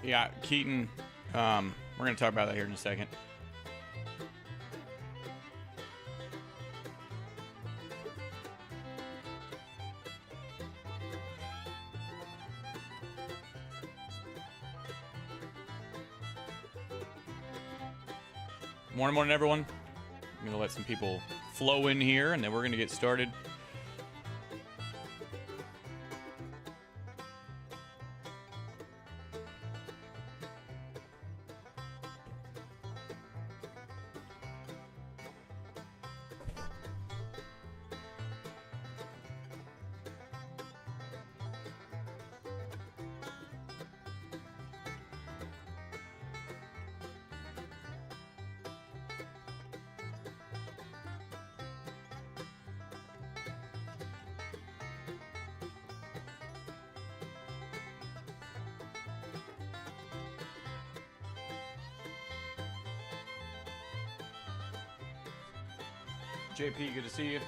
Yeah, Keaton, we're going to talk about that here in a second. Morning, everyone. I'm going to let some people flow in here, and then we're going to get started. JP, good to see you.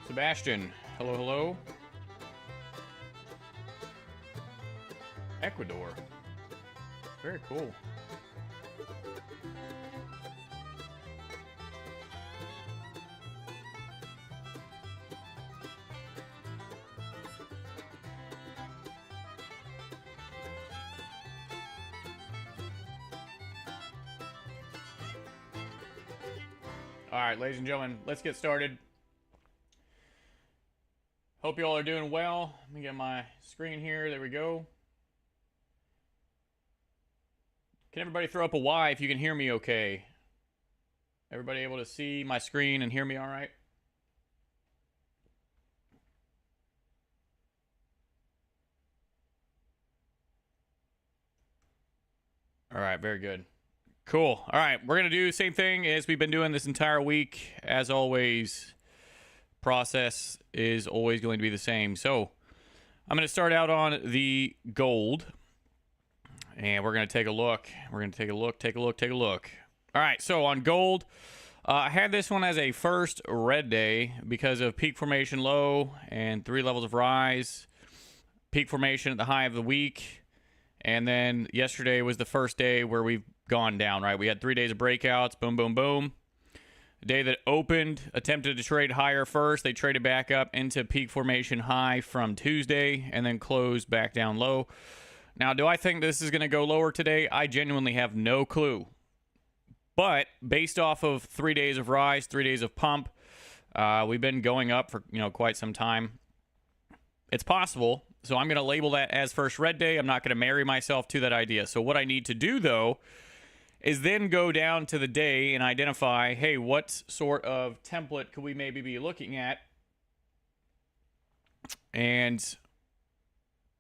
Sebastian, hello. Ecuador. Very cool. All right, ladies and gentlemen, let's get started. Hope you all are doing well. Let me get my screen here. There we go. Can everybody throw up a Y if you can hear me okay? Everybody able to see my screen and hear me all right? All right, very good. Cool. All right, we're going to do the same thing as we've been doing this entire week. As always, process is always going to be the same. So I'm going to start out on the gold, and we're going to take a look. We're going to take a look. All right, so on gold, I had this one as a first red day because of peak formation low and 3 levels of rise, peak formation at the high of the week, and then yesterday was the first day where we've gone down, right? We had 3 days of breakouts, boom, boom, boom. The day that opened, attempted to trade higher first. They traded back up into peak formation high from Tuesday and then closed back down low. Now, do I think this is going to go lower today? I genuinely have no clue. But based off of 3 days of rise, 3 days of pump, we've been going up for quite some time. It's possible. So I'm going to label that as first red day. I'm not going to marry myself to that idea. So what I need to do, though, is then go down to the day and identify, hey, what sort of template could we maybe be looking at? And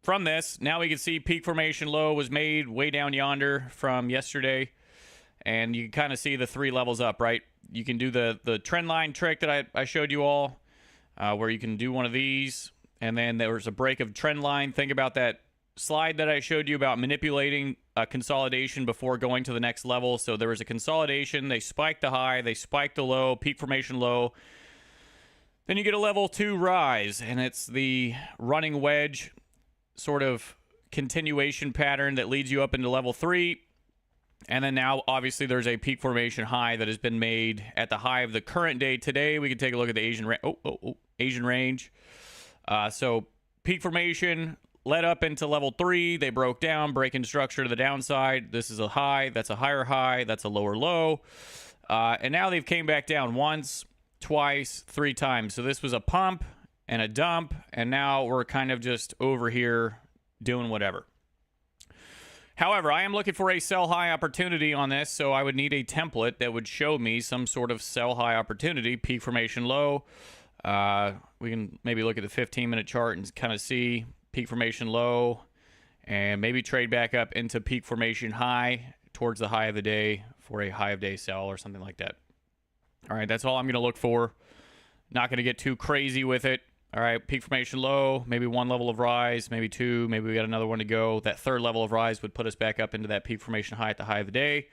from this, now we can see peak formation low was made way down yonder from yesterday. And you can kind of see the 3 levels up, right? You can do the trend line trick that I showed you all, where you can do one of these. And then there was a break of trend line. Think about that slide that I showed you about manipulating a consolidation before going to the next level. So there was a consolidation. They spiked the high. They spiked the low, peak formation low. Then you get a level 2 rise, and it's the running wedge sort of continuation pattern that leads you up into level 3. And then now, obviously, there's a peak formation high that has been made at the high of the current day today. We can take a look at the Asian range. So peak formation led up into level 3. They broke down, breaking structure to the downside. This is a high. That's a higher high. That's a lower low. And now they've came back down once, twice, 3 times. So this was a pump and a dump. And now we're kind of just over here doing whatever. However, I am looking for a sell high opportunity on this, so I would need a template that would show me some sort of sell high opportunity, peak formation low, We can maybe look at the 15-minute chart and kind of see peak formation low and maybe trade back up into peak formation high towards the high of the day for a high of day sell or something like that. All right, that's all I'm going to look for. Not going to get too crazy with it. All right, peak formation low, maybe one level of rise, maybe two, maybe we got another one to go. That third level of rise would put us back up into that peak formation high at the high of the day.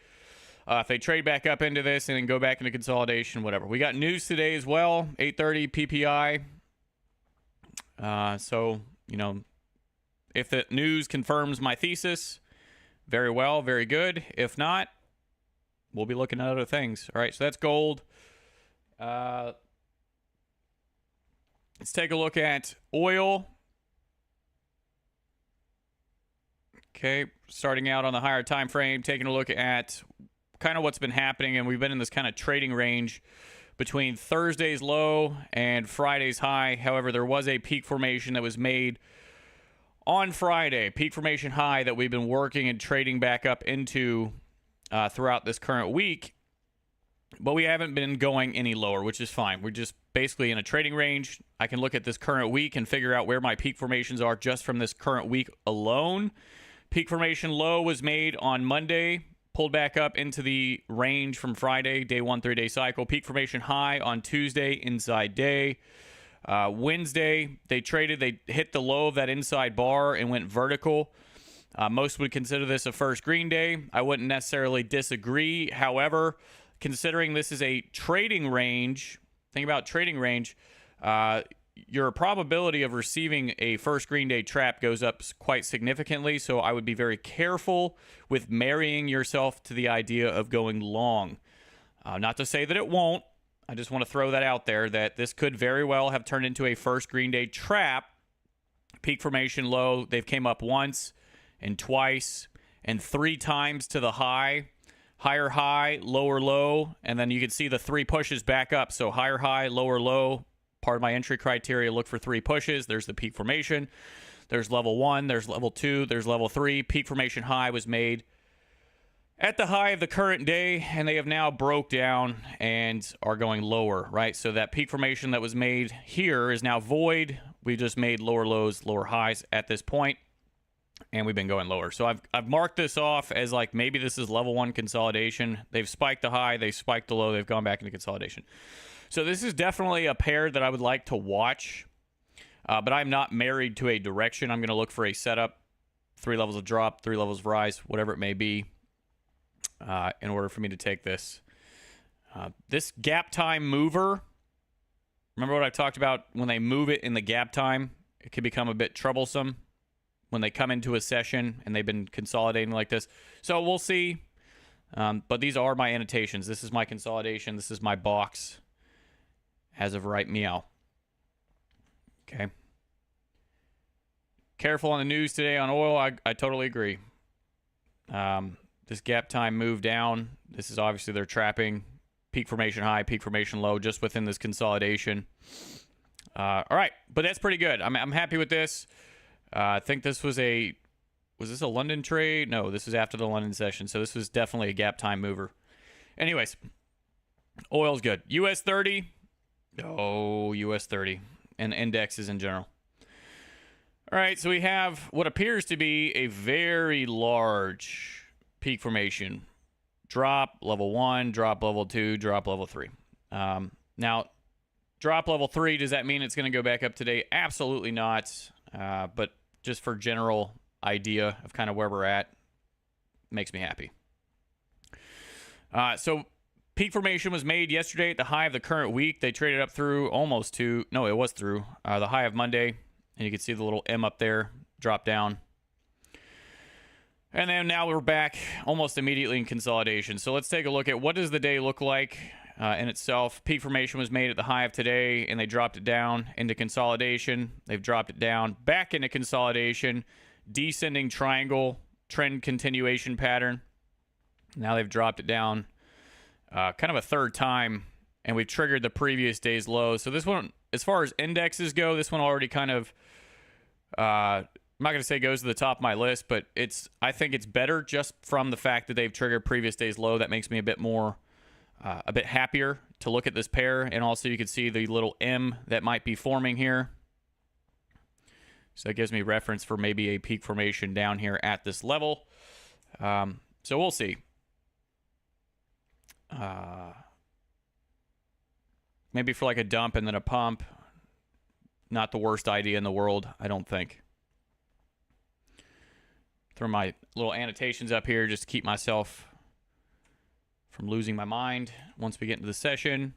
If they trade back up into this and then go back into consolidation, whatever. We got news today as well, 8:30 PPI. So, you know, if the news confirms my thesis, very well, very good. If not, we'll be looking at other things. All right, so that's gold. Let's take a look at oil. Okay, starting out on the higher time frame, taking a look at kind of what's been happening, and we've been in this kind of trading range between Thursday's low and Friday's high. However, there was a peak formation that was made on Friday, peak formation high that we've been working and trading back up into throughout this current week. But we haven't been going any lower, which is fine. We're just basically in a trading range. I can look at this current week and figure out where my peak formations are just from this current week alone. Peak formation low was made on Monday, pulled back up into the range from Friday, day 1 3-day cycle. Peak formation high on Tuesday, inside day. Wednesday, they traded. They hit the low of that inside bar and went vertical. Most would consider this a first green day. I wouldn't necessarily disagree. However, considering this is a trading range, think about trading range, your probability of receiving a first green day trap goes up quite significantly. So I would be very careful with marrying yourself to the idea of going long. Not to say that it won't. I just want to throw that out there that this could very well have turned into a first green day trap. Peak formation low, they've came up once and twice and 3 times to the high. Higher high, lower low, and then you can see the 3 pushes back up. So higher high, lower low. Part of my entry criteria, look for 3 pushes. There's the peak formation. There's level 1, there's level 2, there's level 3. Peak formation high was made at the high of the current day, and they have now broke down and are going lower, right? So that peak formation that was made here is now void. We just made lower lows, lower highs at this point, and we've been going lower. So I've marked this off as like maybe this is level 1 consolidation. They've spiked the high, they've spiked the low, they've gone back into consolidation. So this is definitely a pair that I would like to watch, but I'm not married to a direction. I'm going to look for a setup, 3 levels of drop, 3 levels of rise, whatever it may be, in order for me to take this. This gap time mover, remember what I talked about when they move it in the gap time? It can become a bit troublesome when they come into a session and they've been consolidating like this. So we'll see. But these are my annotations. This is my consolidation. This is my box as of right meow. Okay. Careful on the news today on oil. I totally agree. This gap time move down. This is obviously they're trapping peak formation high, peak formation low just within this consolidation. All right. But that's pretty good. I'm happy with this. I think this was this a London trade? No, this was after the London session. So this was definitely a gap time mover. Anyways, oil's good. US 30. Oh, US 30 and indexes in general. All right, so we have what appears to be a very large peak formation. Drop level 1, drop level 2, drop level 3. Now, drop level 3, does that mean it's going to go back up today? Absolutely not. But just for general idea of kind of where we're at, makes me happy. So peak formation was made yesterday at the high of the current week. They traded up through almost to, no, it was through the high of Monday. And you can see the little M up there, drop down. And then now we're back almost immediately in consolidation. So let's take a look at what does the day look like in itself. Peak formation was made at the high of today, and they dropped it down into consolidation. They've dropped it down back into consolidation. Descending triangle trend continuation pattern. Now they've dropped it down kind of a third time, and we've triggered the previous day's low. So this one, as far as indexes go, this one already kind of, I'm not going to say goes to the top of my list, but I think it's better just from the fact that they've triggered previous day's low. That makes me a bit more a bit happier to look at this pair. And also you can see the little M that might be forming here. So that gives me reference for maybe a peak formation down here at this level. So we'll see. Maybe for like a dump and then a pump. Not the worst idea in the world, I don't think. Throw my little annotations up here just to keep myself from losing my mind once we get into the session.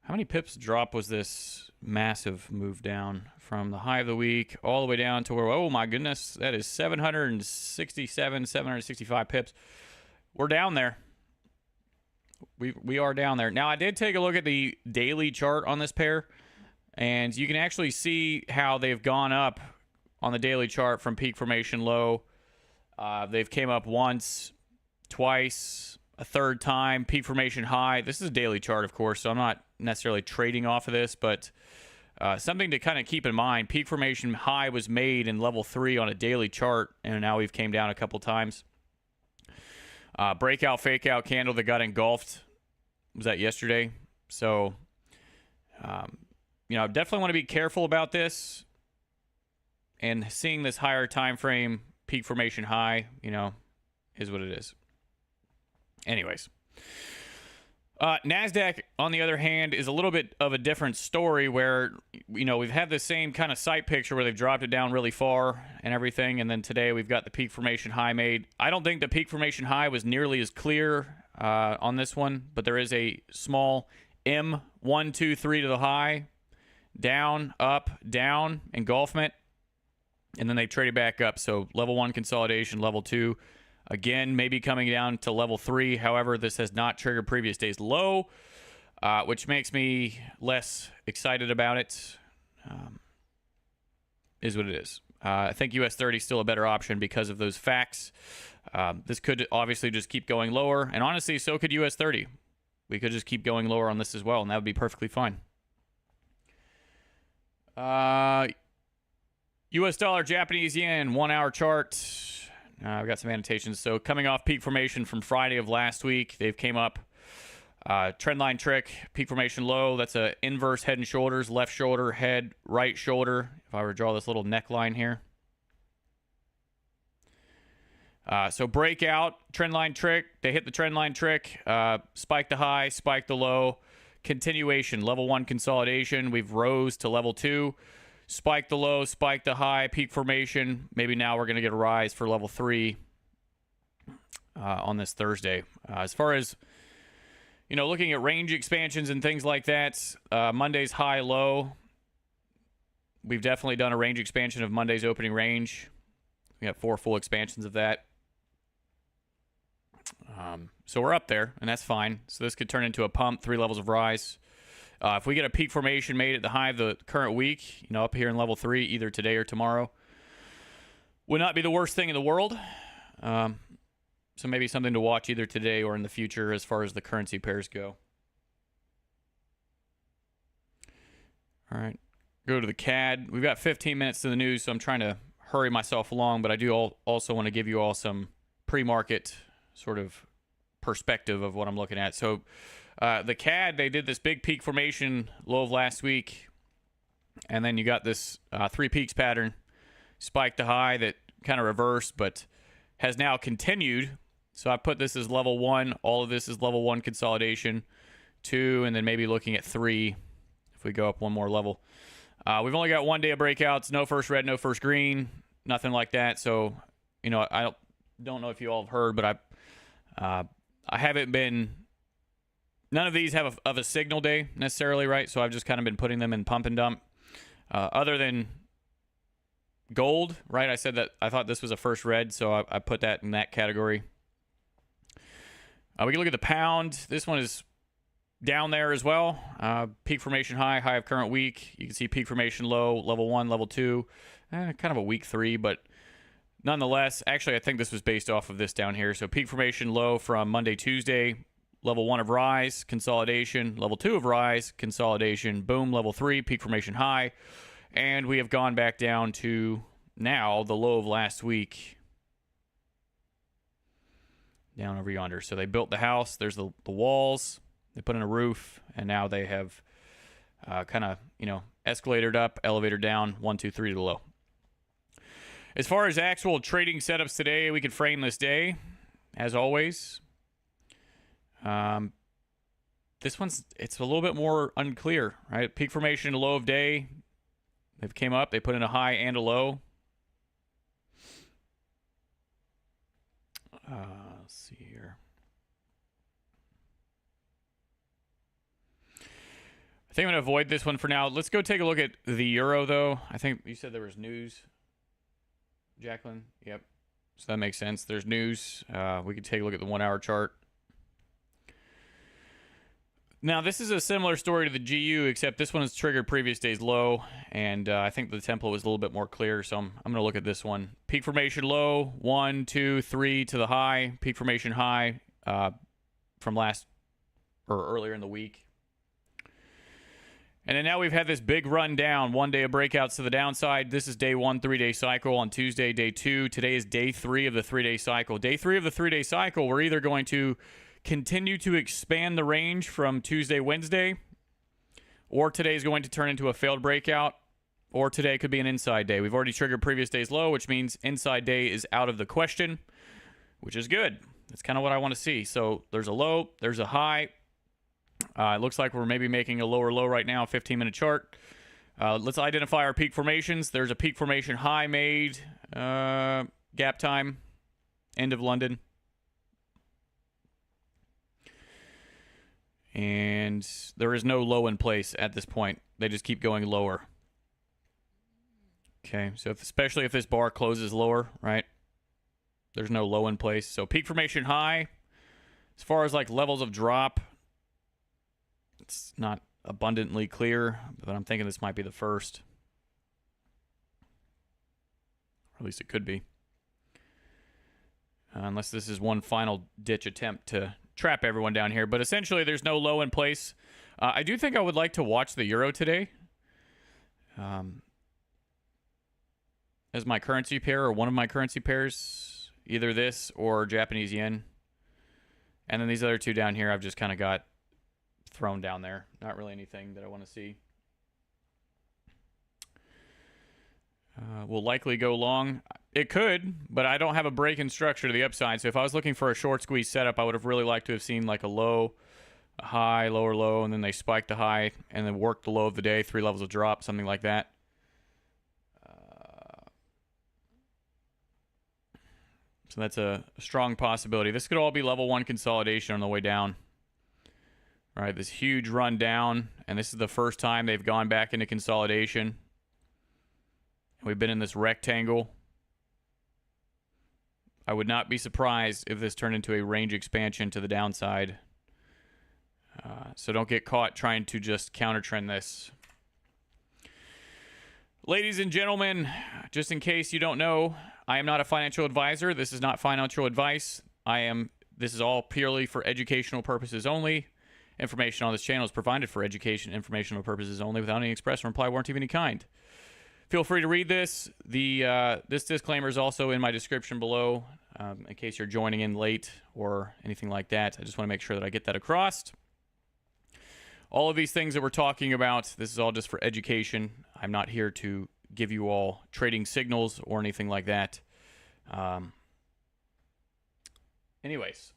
How many pips drop was this massive move down from the high of the week all the way down to where, oh my goodness, that is 767, 765 pips. We're down there. We are down there. Now, I did take a look at the daily chart on this pair, and you can actually see how they've gone up on the daily chart from peak formation low. They've came up once, twice, a third time, peak formation high. This is a daily chart, of course, so I'm not necessarily trading off of this, but something to kind of keep in mind. Peak formation high was made in level 3 on a daily chart, and now we've came down a couple times. Breakout, fake out candle that got engulfed. Was that yesterday? So, definitely want to be careful about this. And seeing this higher time frame peak formation high, is what it is. Anyways. NASDAQ, on the other hand, is a little bit of a different story where, we've had the same kind of sight picture where they've dropped it down really far and everything, and then today we've got the peak formation high made. I don't think the peak formation high was nearly as clear on this one, but there is a small M, 1, 2, 3 to the high, down, up, down, engulfment, and then they traded back up. So level 1 consolidation, level 2, again, maybe coming down to level 3. However, this has not triggered previous day's low, which makes me less excited about it. Is what it is. I think US 30 is still a better option because of those facts. This could obviously just keep going lower. And honestly, so could US 30. We could just keep going lower on this as well, and that would be perfectly fine. US dollar, Japanese yen, 1 hour chart. I've got some annotations. So coming off peak formation from Friday of last week, they've came up. Trendline trick, peak formation low. That's a inverse head and shoulders, left shoulder, head, right shoulder. If I were to draw this little neckline here. So breakout, trendline trick. They hit the trendline trick. Spike the high, spike the low. Continuation, level 1 consolidation. We've rose to level 2. Spike the low, spike the high, peak formation. Maybe now we're going to get a rise for level 3 on this Thursday. As far as, looking at range expansions and things like that, Monday's high, low. We've definitely done a range expansion of Monday's opening range. We got 4 full expansions of that. So we're up there, and that's fine. So this could turn into a pump, 3 levels of rise. If we get a peak formation made at the high of the current week, up here in level 3, either today or tomorrow, would not be the worst thing in the world. So maybe something to watch either today or in the future as far as the currency pairs go. All right, go to the CAD. We've got 15 minutes to the news, so I'm trying to hurry myself along, but I do also want to give you all some pre-market sort of perspective of what I'm looking at. So the CAD, they did this big peak formation low of last week, and then you got this 3 peaks pattern, spike to high that kind of reversed, but has now continued. So I put this as level 1. All of this is level 1 consolidation, 2, and then maybe looking at 3 if we go up one more level. We've only got 1 day of breakouts, no first red, no first green, nothing like that. So, I don't know if you all have heard, but I haven't been. None of these have a signal day necessarily, right? So I've just kind of been putting them in pump and dump. Other than gold, right? I said that I thought this was a first red, so I put that in that category. We can look at the pound. This one is down there as well. Peak formation high, high of current week. You can see peak formation low, level 1, level 2. Kind of a week 3, but nonetheless, actually, I think this was based off of this down here. So peak formation low from Monday, Tuesday. Level 1 of rise, consolidation. Level 2 of rise, consolidation. Boom, level 3, peak formation high. And we have gone back down to now the low of last week. down over yonder. So they built the house. There's the walls. They put in a roof, and now they have kind of, escalator up, elevator down, 1, 2, 3 to the low. As far as actual trading setups today, we could frame this day, as always. This it's a little bit more unclear, right? Peak formation, low of day. They've came up. They put in a high and a low. Let's see here. I think I'm going to avoid this one for now. Let's go take a look at the euro, though. I think you said there was news, Jacqueline. Yep. So that makes sense. There's news. We could take a look at the 1 hour chart. Now, this is a similar story to the GU, except this one has triggered previous day's low, and I think the template was a little bit more clear, so I'm going to look at this one. Peak formation low, 1, 2, 3 to the high. Peak formation high from earlier in the week. And then now we've had this big run down. 1 day of breakouts to the downside. This is day 1, 3-day cycle. On Tuesday, day 2. Today is day 3 of the 3-day cycle. Day 3 of the 3-day cycle, we're either going to continue to expand the range from Tuesday, Wednesday, or today is going to turn into a failed breakout, or today could be an inside day. We've already triggered previous day's low, which means inside day is out of the question, which is good. That's kind of what I want to see. So there's a low, there's a high. It looks like we're maybe making a lower low right now, 15-minute chart. Let's identify our peak formations. There's a peak formation high made, gap time, end of London. And there is no low in place at this point. They just keep going lower. Okay, so especially if this bar closes lower, right? There's no low in place. So peak formation high. As far as like levels of drop, it's not abundantly clear, but I'm thinking this might be the first. Or at least it could be. Unless this is one final ditch attempt to trap everyone down here. But essentially, there's no low in place. I do think I would like to watch the euro today as my currency pair, or one of my currency pairs. Either this or Japanese yen. And then these other two down here I've just kind of got thrown down there. Not really anything that I want to see. Will likely go long. It could, but I don't have a break in structure to the upside. So if I was looking for a short squeeze setup, I would have really liked to have seen like a low, a high, lower low, and then they spiked the high and then worked the low of the day, 3 levels of drop, something like that. So that's a strong possibility. This could all be level 1 consolidation on the way down. All right, this huge run down, and this is the first time they've gone back into consolidation. We've been in this rectangle. I would not be surprised if this turned into a range expansion to the downside. So don't get caught trying to just counter trend this. Ladies and gentlemen, just in case you don't know, I am not a financial advisor. This is not financial advice. This is all purely for educational purposes only. Information on this channel is provided for education, informational purposes only, without any express or implied warranty of any kind. Feel free to read this. This disclaimer is also in my description below, in case you're joining in late or anything like that. I just want to make sure that I get that across. All of these things that we're talking about, this is all just for education. I'm not here to give you all trading signals or anything like that. Anyways.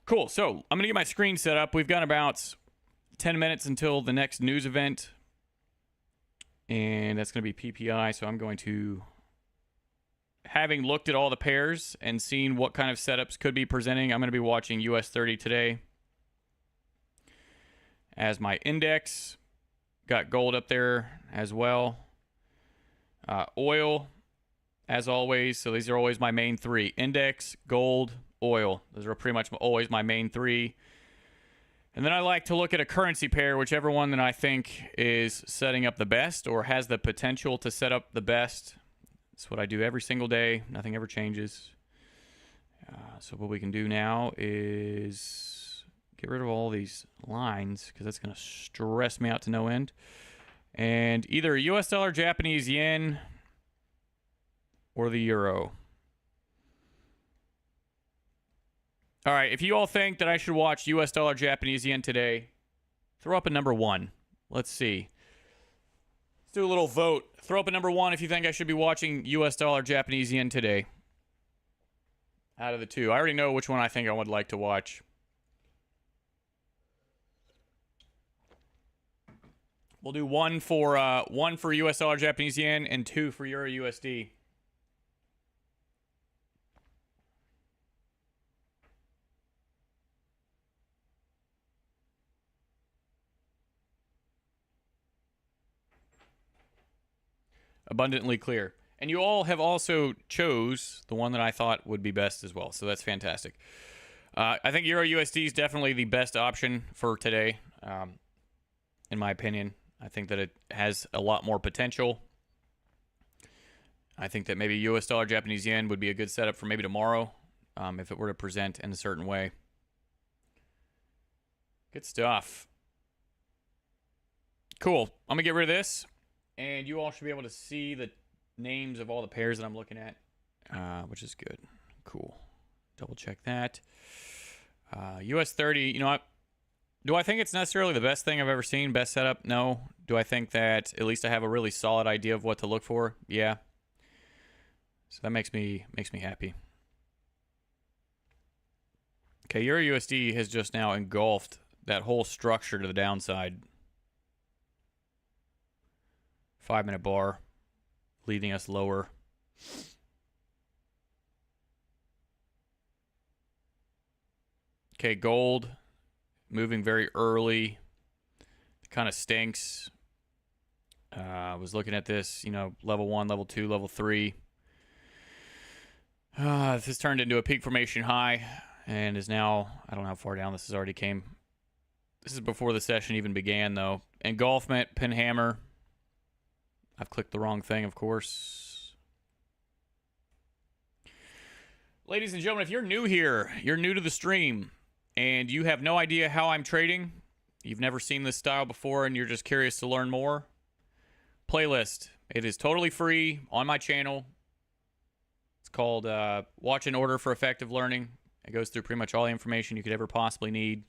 Cool. So I'm going to get my screen set up. We've got about 10 minutes until the next news event. And that's going to be PPI. So I'm going to, having looked at all the pairs and seen what kind of setups could be presenting, I'm going to be watching US 30 today as my index. Got gold up there as well. Oil, as always. So these are always my main 3. Index, gold, oil. Those are pretty much always my main 3. And then I like to look at a currency pair, whichever one that I think is setting up the best or has the potential to set up the best. That's what I do every single day. Nothing ever changes. So what we can do now is get rid of all these lines because that's going to stress me out to no end. And either US dollar, Japanese yen, or the euro? All right, if you all think that I should watch US dollar Japanese yen today, throw up a number 1. Let's see. Let's do a little vote. Throw up a number 1 if you think I should be watching US dollar Japanese yen today. Out of the two. I already know which one I think I would like to watch. We'll do one for US dollar Japanese yen and 2 for Euro USD. Abundantly clear. And you all have also chose the one that I thought would be best as well. So that's fantastic. I think Euro USD is definitely the best option for today, in my opinion. I think that it has a lot more potential. I think that maybe US dollar Japanese yen would be a good setup for maybe tomorrow, if it were to present in a certain way. Good stuff. Cool. I'm going to get rid of this. And you all should be able to see the names of all the pairs that I'm looking at, which is good. Cool. Double check that. US 30, you know what? Do I think it's necessarily the best thing I've ever seen? Best setup? No. Do I think that at least I have a really solid idea of what to look for? Yeah. So that makes me happy. Okay, Euro USD has just now engulfed that whole structure to the downside. 5-minute bar, leading us lower. Okay, gold moving very early. Kind of stinks. I was looking at this, you know, level 1, level 2, level 3. This has turned into a peak formation high and is now, I don't know how far down this has already came. This is before the session even began, though. Engulfment, pin hammer. I've clicked the wrong thing, of course. Ladies and gentlemen, if you're new here, you're new to the stream, and you have no idea how I'm trading, you've never seen this style before, and you're just curious to learn more, playlist. It is totally free on my channel. It's called Watch and Order for Effective Learning. It goes through pretty much all the information you could ever possibly need.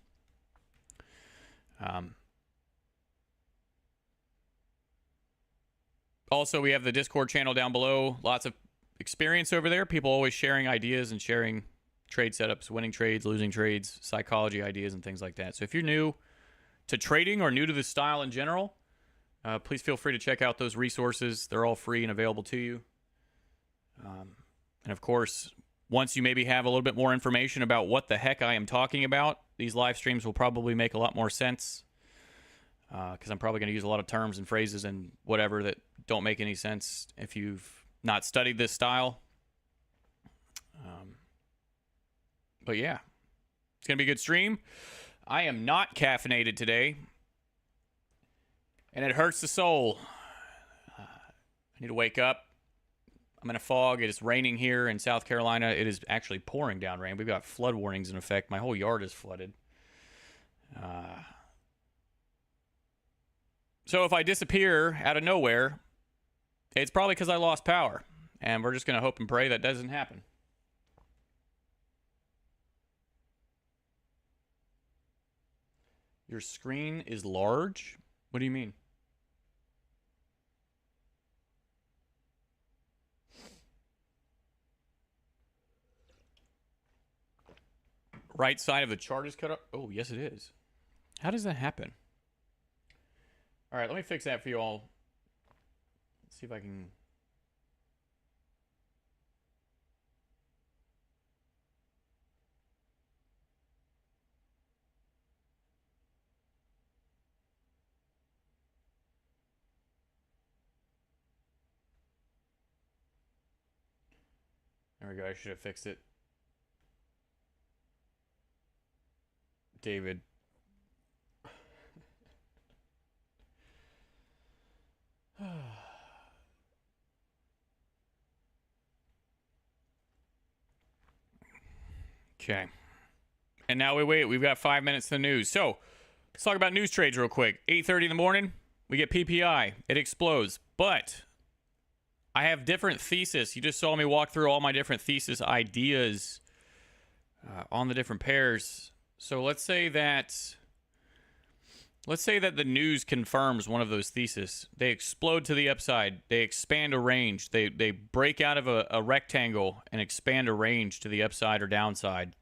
Also, we have the Discord channel down below. Lots of experience over there. People always sharing ideas and sharing trade setups, winning trades, losing trades, psychology ideas, and things like that. So if you're new to trading or new to this style in general, please feel free to check out those resources. They're all free and available to you. And of course, once you maybe have a little bit more information about what the heck I am talking about, these live streams will probably make a lot more sense. Because I'm probably going to use a lot of terms and phrases and whatever that don't make any sense if you've not studied this style. But yeah, it's going to be a good stream. I am not caffeinated today, and it hurts the soul. I need to wake up. I'm in a fog. It is raining here in South Carolina. It is actually pouring down rain. We've got flood warnings in effect. My whole yard is flooded. So if I disappear out of nowhere, it's probably because I lost power. And we're just going to hope and pray that doesn't happen. Your screen is large? What do you mean? Right side of the chart is cut up? Oh, yes it is. How does that happen? All right, let me fix that for you all. Let's see if I can... There we go, I should have fixed it. David. Okay. And now we wait. We've got 5 minutes to the news. So let's talk about news trades real quick. 8:30 in the morning, we get PPI. It explodes. But I have different thesis. You just saw me walk through all my different thesis ideas on the different pairs. So let's say that the news confirms one of those theses. They explode to the upside. They expand a range. They break out of a rectangle and expand a range to the upside or downside.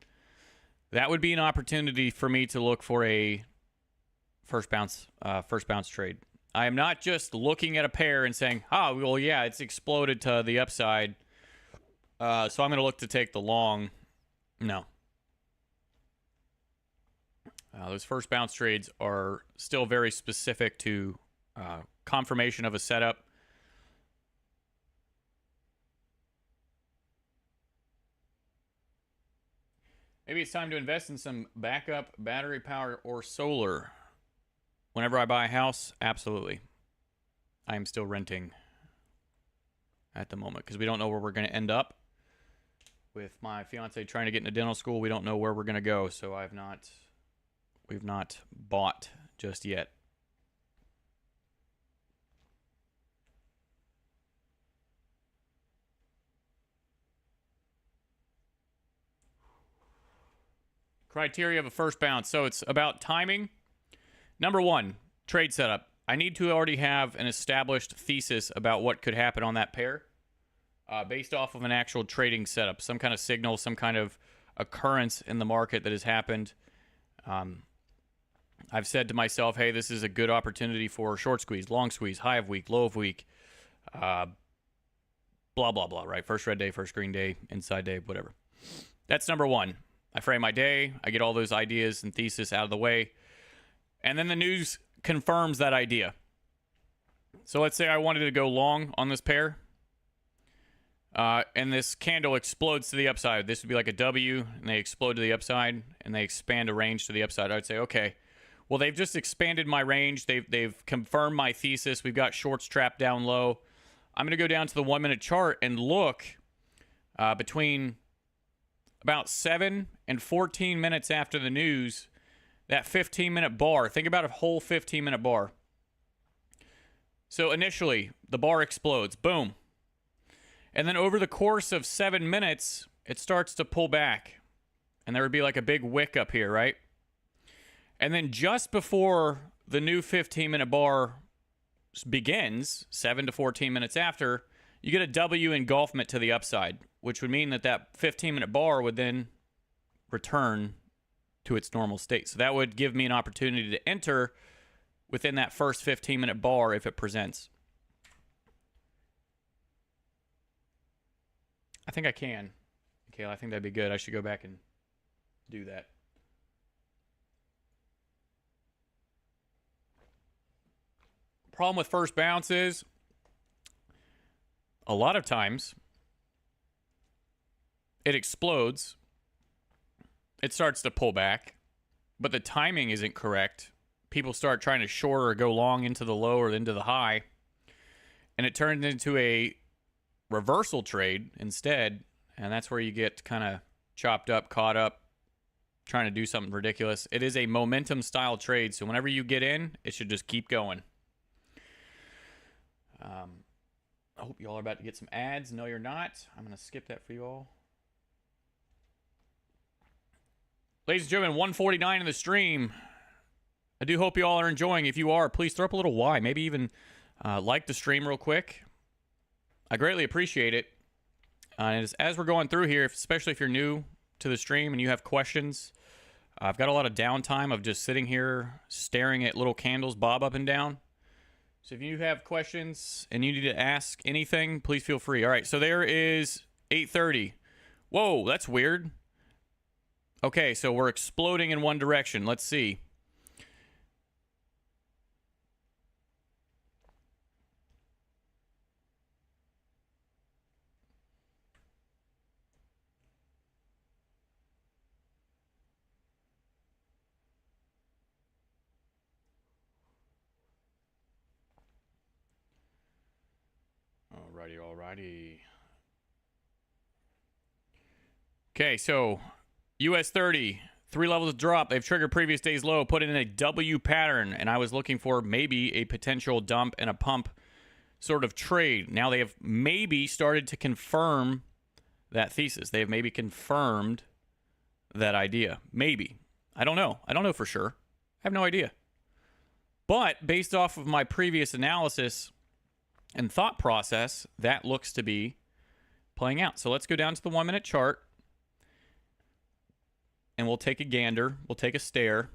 That would be an opportunity for me to look for a first bounce trade. I am not just looking at a pair and saying, oh, well, yeah, it's exploded to the upside, so I'm going to look to take the long. No. Those first bounce trades are still very specific to confirmation of a setup. Maybe it's time to invest in some backup battery power or solar. Whenever I buy a house, absolutely. I am still renting at the moment because we don't know where we're going to end up. With my fiance trying to get into dental school, we don't know where we're going to go, so we've not bought just yet. Criteria of a first bounce. So it's about timing. Number one, trade setup. I need to already have an established thesis about what could happen on that pair based off of an actual trading setup, some kind of signal, some kind of occurrence in the market that has happened. I've said to myself, hey, this is a good opportunity for short squeeze, long squeeze, high of week, low of week, blah, blah, blah, right? First red day, first green day, inside day, whatever. That's number one. I frame my day. I get all those ideas and thesis out of the way. And then the news confirms that idea. So let's say I wanted to go long on this pair. And this candle explodes to the upside. This would be like a W, and they explode to the upside, and they expand a range to the upside. I'd say, okay, well, they've just expanded my range. They've confirmed my thesis. We've got shorts trapped down low. I'm going to go down to the 1 minute chart and look between about 7 and 14 minutes after the news, that 15-minute bar. Think about a whole 15-minute bar. So initially, the bar explodes. Boom. And then over the course of 7 minutes, it starts to pull back. And there would be like a big wick up here, right? And then just before the new 15-minute bar begins, 7 to 14 minutes after, you get a W engulfment to the upside, which would mean that that 15-minute bar would then return to its normal state. So that would give me an opportunity to enter within that first 15-minute bar if it presents. I think I can. Okay, I think that'd be good. I should go back and do that. Problem with first bounce is a lot of times it explodes. It starts to pull back, but the timing isn't correct. People start trying to short or go long into the low or into the high, and it turns into a reversal trade instead, and that's where you get kind of chopped up, caught up, trying to do something ridiculous. It is a momentum style trade, so whenever you get in, it should just keep going. I hope you all are about to get some ads. No, you're not. I'm going to skip that for you all. Ladies and gentlemen, 149 in the stream. I do hope you all are enjoying. If you are, please throw up a little Y. Maybe even like the stream real quick. I greatly appreciate it. As we're going through here, especially if you're new to the stream and you have questions, I've got a lot of downtime of just sitting here staring at little candles bob up and down. So if you have questions and you need to ask anything, please feel free. All right, so there is 8:30. Whoa, that's weird. Okay, so we're exploding in one direction. Let's see. Alrighty. Okay, so US 30, 3 levels of drop. They've triggered previous day's low, put in a W pattern, and I was looking for maybe a potential dump and a pump sort of trade. Now they have maybe started to confirm that thesis. They have maybe confirmed that idea. Maybe. I don't know. I don't know for sure. I have no idea. But based off of my previous analysis and thought process, that looks to be playing out. So let's go down to the 1 minute chart and we'll take a gander. We'll take a stare.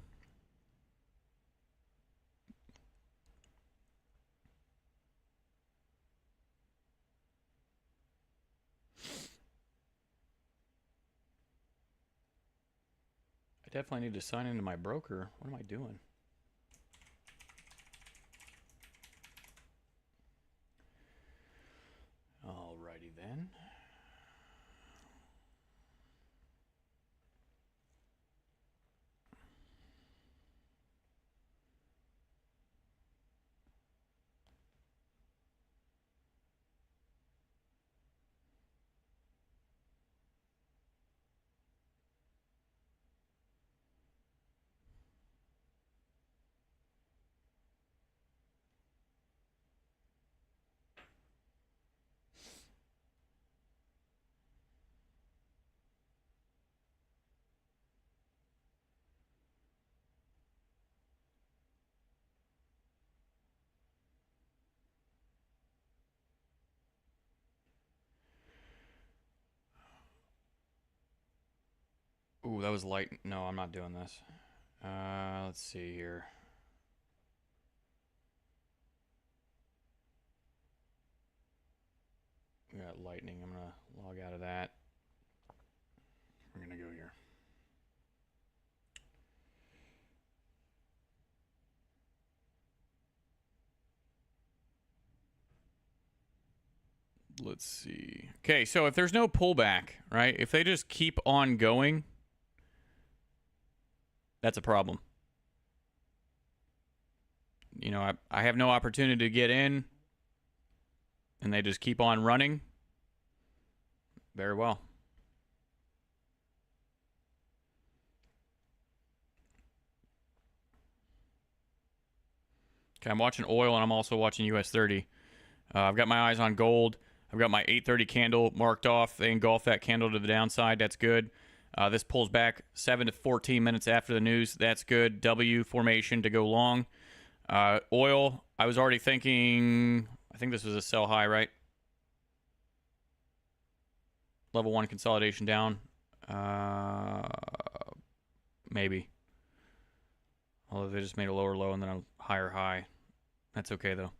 I definitely need to sign into my broker. What am I doing? Alrighty then. Ooh, that was light. No, I'm not doing this. Let's see here. We got lightning. I'm going to log out of that. We're going to go here. Let's see. Okay, so if there's no pullback, right? If they just keep on going, that's a problem. You know, I have no opportunity to get in, and they just keep on running. Very well. Okay, I'm watching oil, and I'm also watching US 30. I've got my eyes on gold. I've got my 830 candle marked off. They engulf that candle to the downside. That's good. This pulls back 7 to 14 minutes after the news. That's good. W formation to go long. Oil, I was already thinking, I think this was a sell high, right? Level 1 consolidation down. Maybe. Although they just made a lower low and then a higher high. That's okay, though.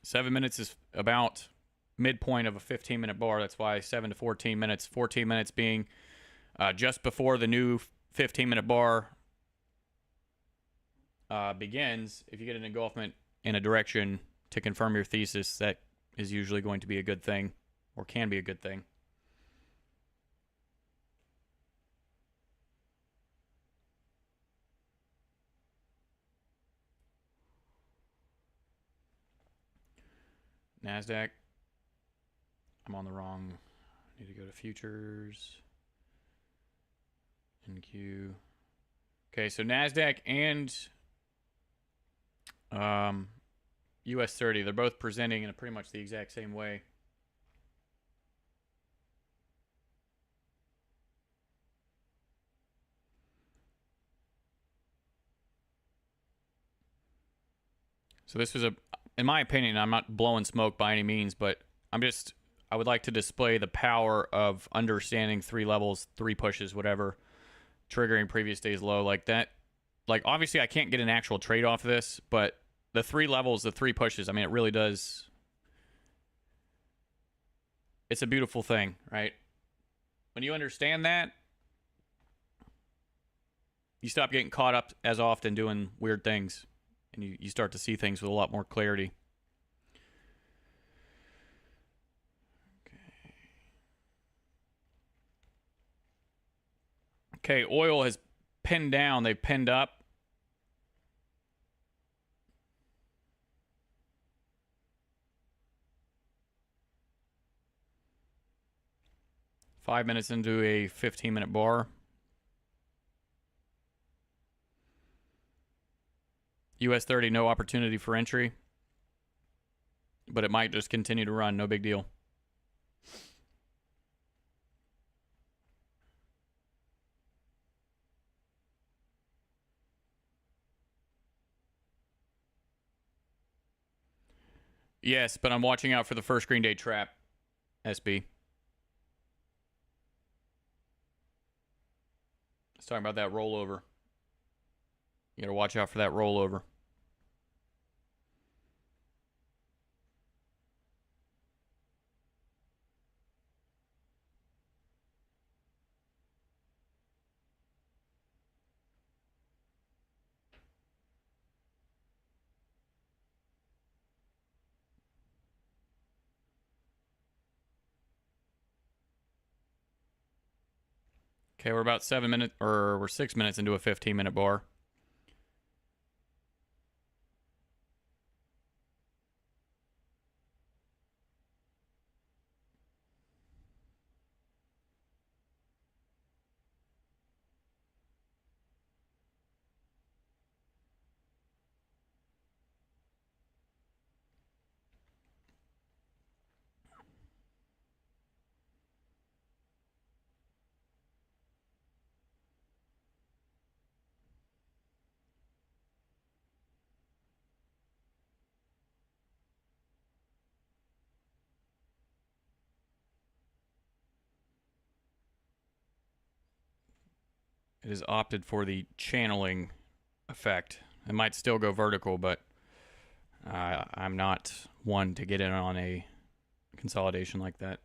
Seven minutes is about midpoint of a 15-minute bar. That's why 7 to 14 minutes. 14 minutes being just before the new 15-minute bar begins. If you get an engulfment in a direction to confirm your thesis, that is usually going to be a good thing, or can be a good thing. NASDAQ. I'm on the wrong. I need to go to futures. NQ. Okay, so NASDAQ and US 30, they're both presenting in pretty much the exact same way. So this was in my opinion, I'm not blowing smoke by any means, but I would like to display the power of understanding 3 levels, 3 pushes, whatever, triggering previous day's low like that. Like, obviously, I can't get an actual trade off of this, but the 3 levels, the 3 pushes, I mean, it really does. It's a beautiful thing, right? When you understand that, you stop getting caught up as often doing weird things, and you start to see things with a lot more clarity. Okay, oil has pinned down. They've pinned up. 5 minutes into a 15-minute bar. US 30, no opportunity for entry. But it might just continue to run. No big deal. Yes, but I'm watching out for the first Green Day trap, SB. Let's talk about that rollover. You gotta watch out for that rollover. Okay, we're about 7 minutes, or we're 6 minutes into a 15-minute bar. It has opted for the channeling effect. It might still go vertical, but I'm not one to get in on a consolidation like that.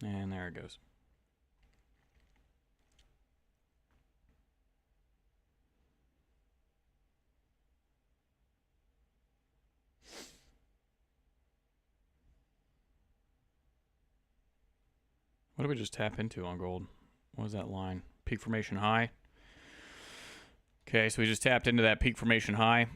And there it goes. What did we just tap into on gold? What was that line? Peak formation high. Okay, so we just tapped into that peak formation high.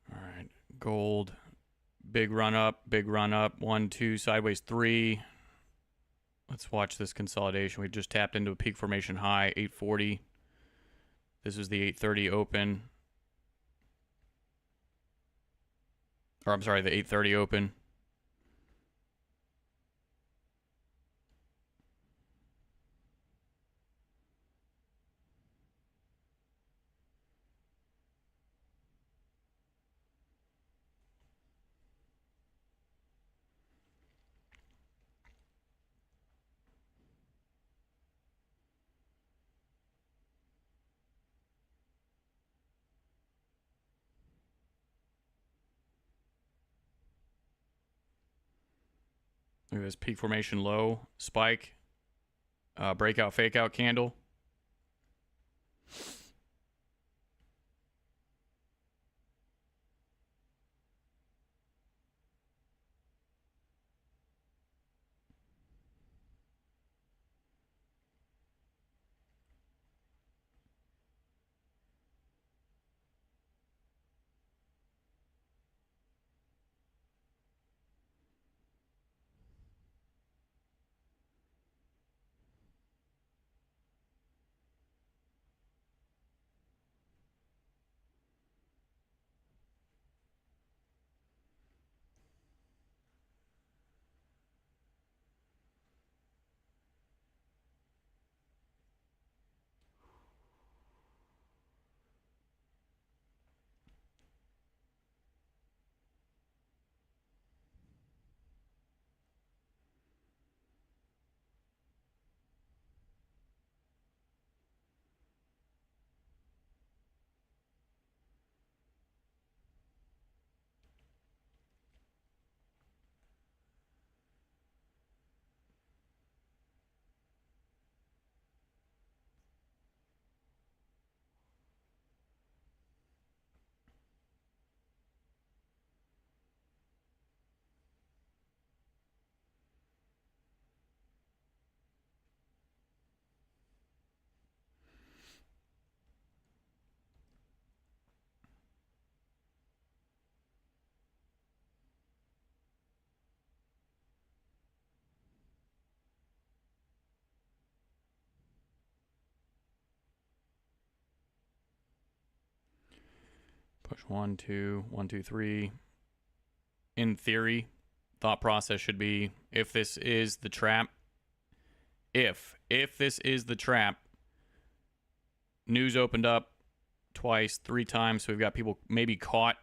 All right, gold. Big run up, 1, 2, sideways 3. Let's watch this consolidation. We just tapped into a peak formation high, 840. This is the 830 open. Or I'm sorry, the 830 open. Look at this peak formation low, spike, breakout, fake out candle. Push 1, 2, 1, 2, 3. In theory, thought process should be if this is the trap, if this is the trap, news opened up twice, 3 times, so we've got people maybe caught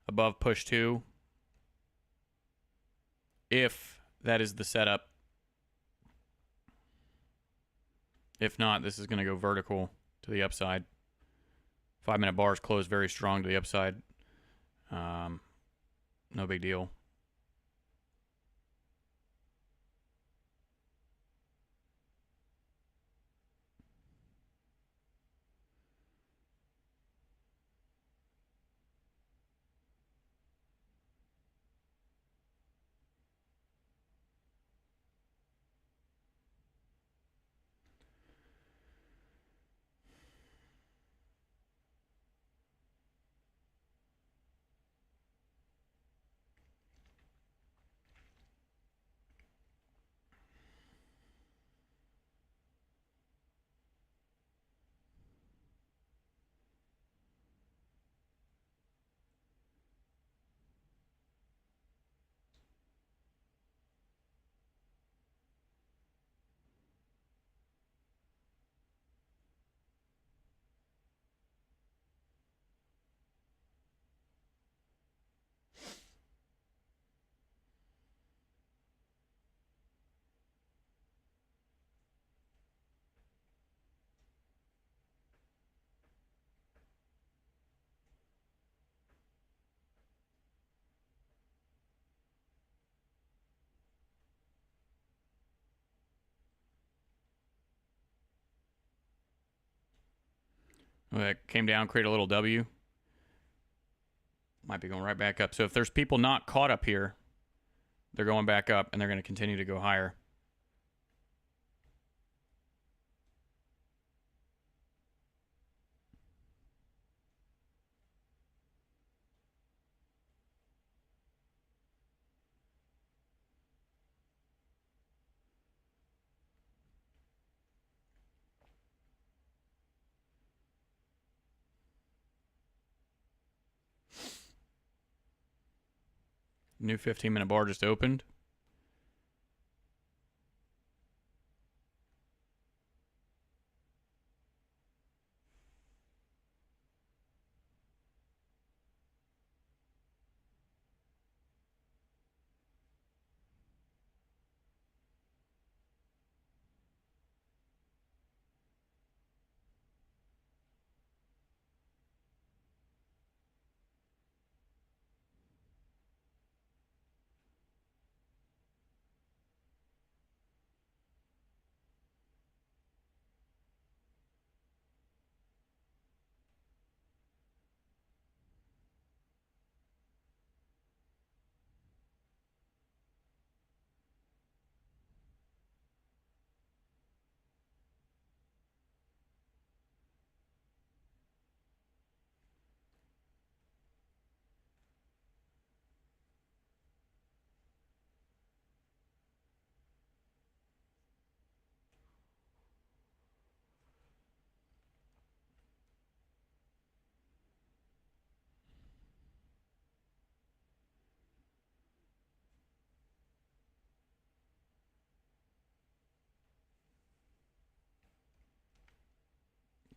above push 2. If that is the setup. If not, this is going to go vertical to the upside. 5-minute bars closed very strong to the upside. No big deal. That came down, create a little W. Might be going right back up. So if there's people not caught up here, they're going back up and they're going to continue to go higher. New 15-minute bar just opened.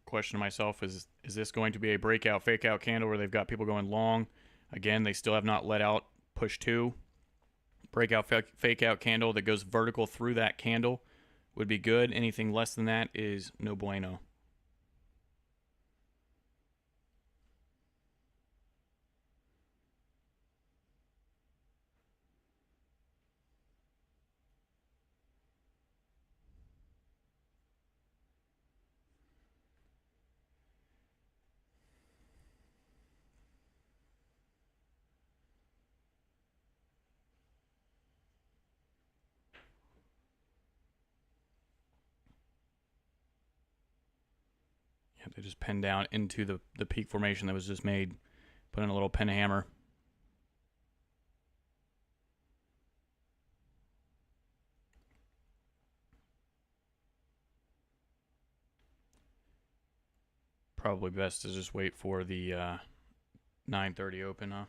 question to myself is this going to be a breakout fake out candle where they've got people going long? Again, they still have not let out push 2. Breakout fake out candle that goes vertical through that candle would be good. Anything less than that is no bueno. Yep, they just pinned down into the peak formation that was just made. Put in a little pin hammer. Probably best to just wait for the 9:30 open, huh?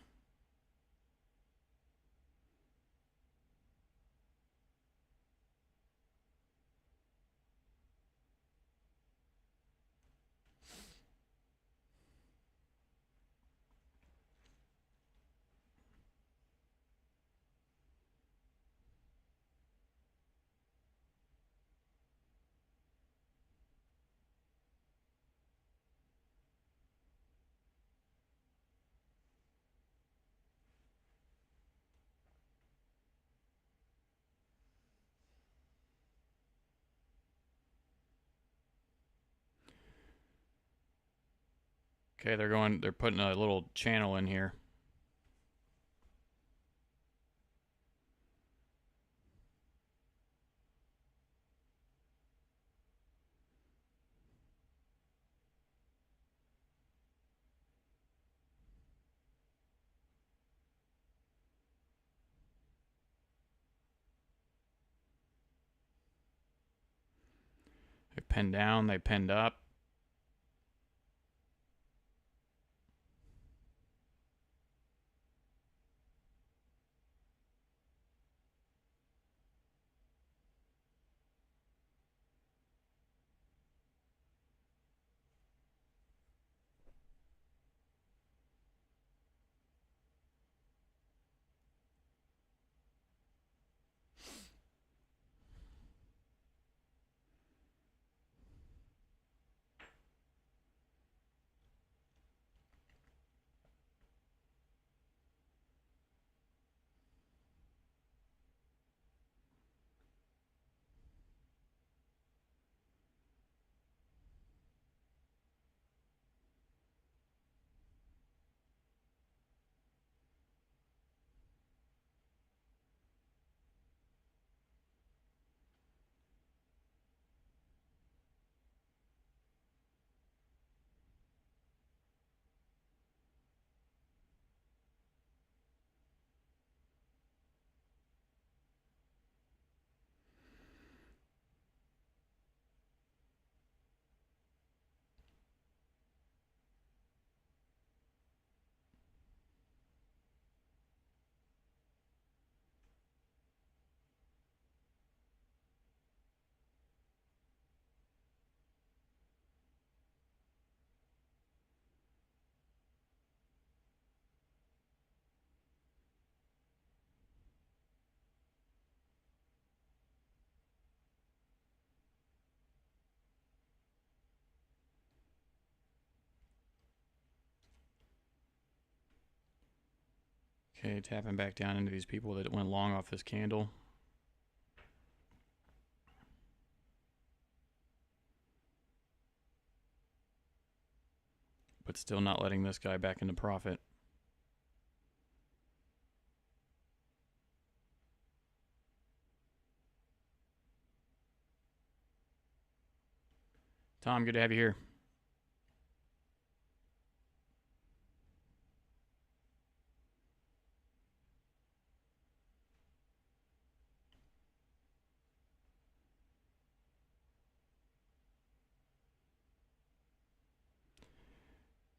Okay, they're putting a little channel in here. They pinned down, they pinned up. Okay, tapping back down into these people that went long off this candle. But still not letting this guy back into profit. Tom, good to have you here.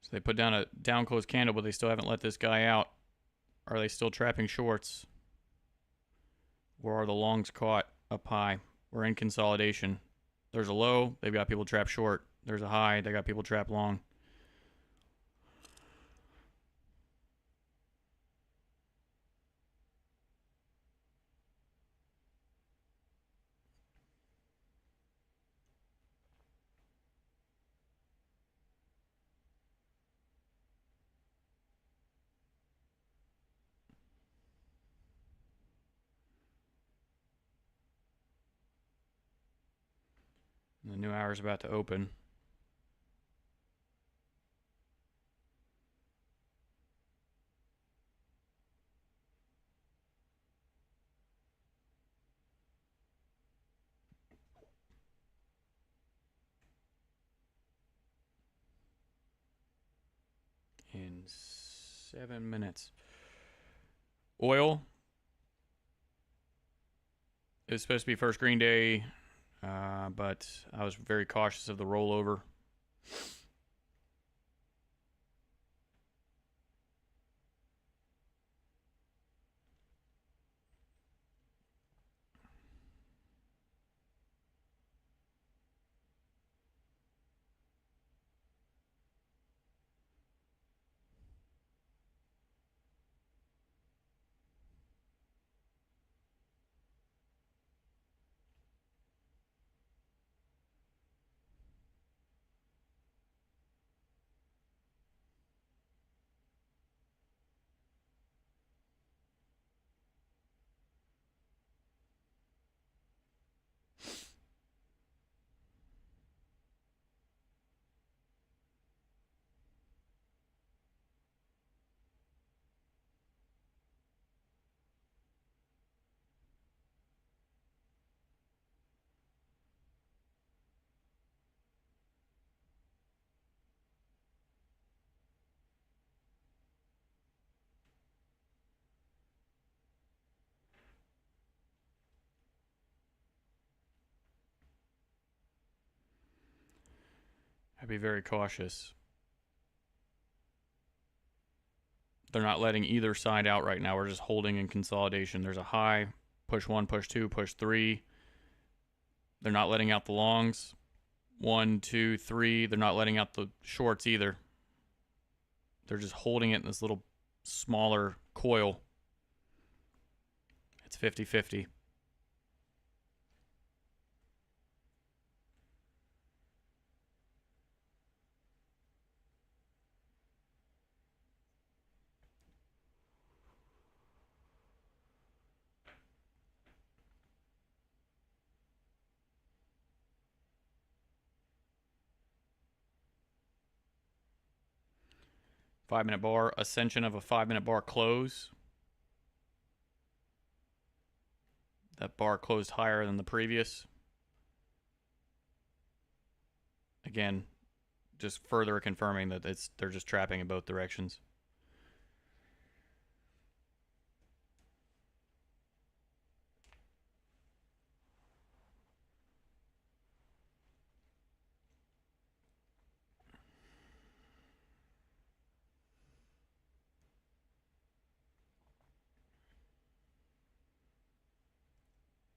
So they put down a down close candle, but they still haven't let this guy out. Are they still trapping shorts? Or are the longs caught up high? We're in consolidation. There's a low. They've got people trapped short. There's a high. They got people trapped long. The new hour is about to open. In 7 minutes. Oil is supposed to be first green day, but I was very cautious of the rollover. I'd be very cautious. They're not letting either side out right now. We're just holding in consolidation. There's a high, push 1, push 2, push 3. They're not letting out the longs. 1, 2, 3. They're not letting out the shorts either. They're just holding it in this little smaller coil. It's 50-50. Five-minute bar, ascension of a 5-minute bar close. That bar closed higher than the previous. Again, just further confirming that they're just trapping in both directions.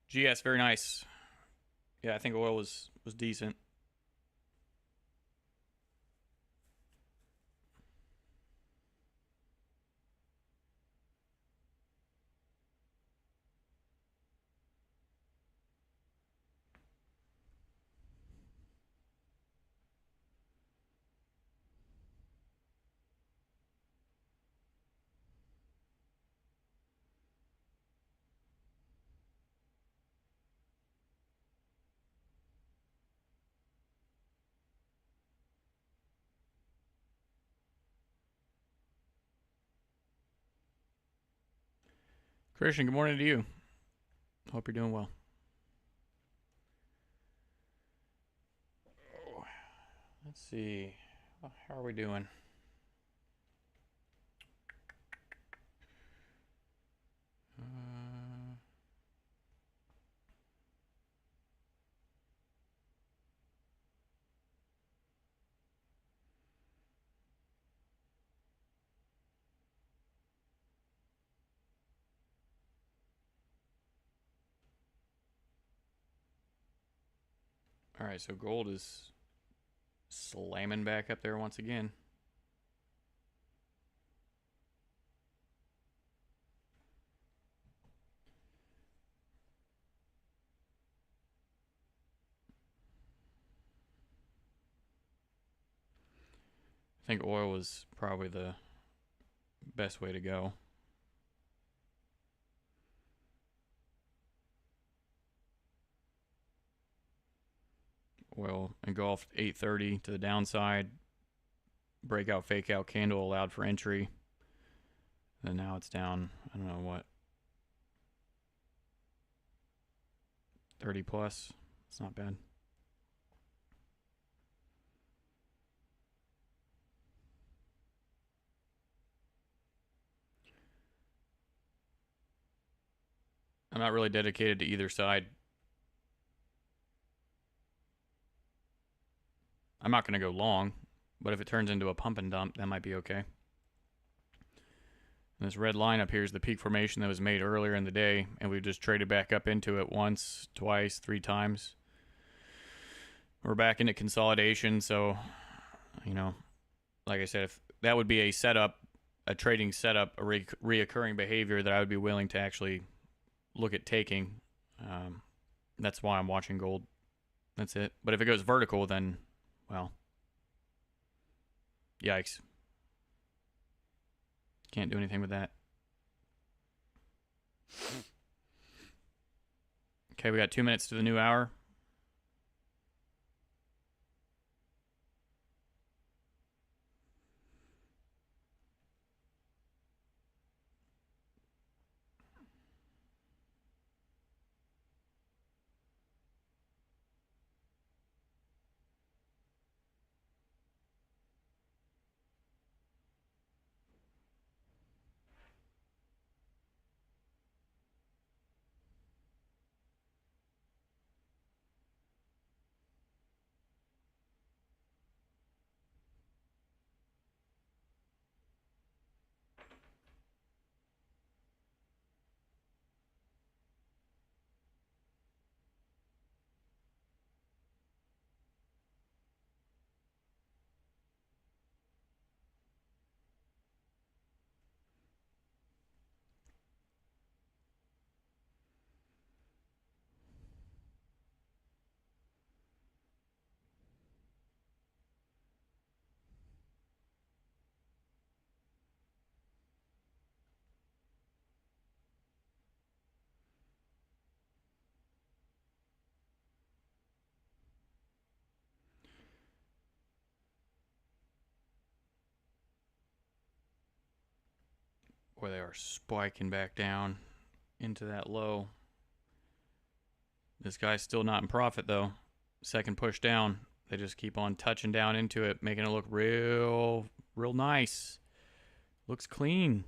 GS, very nice. Yeah, I think oil was decent. Christian, good morning to you. Hope you're doing well. Let's see. How are we doing? All right, so gold is Slamming back up there once again. I think oil was probably the best way to go. Oil engulfed 830 to the downside. Breakout, fake out candle allowed for entry. And now it's down, I don't know what, 30 plus. It's not bad. I'm not really dedicated to either side. I'm not going to go long, but if it turns into a pump and dump, that might be okay. And this red line up here is the peak formation that was made earlier in the day, and we've just traded back up into it once, twice, 3 times. We're back into consolidation, so, you know, like I said, if that would be a setup, a trading setup, a reoccurring behavior that I would be willing to actually look at taking. That's why I'm watching gold. That's it. But if it goes vertical, then, well, yikes. Can't do anything with that. Okay, we got 2 minutes to the new hour. Boy, they are spiking back down into that low. This guy's still not in profit, though. Second push down. They just keep on touching down into it, making it look real nice. Looks clean.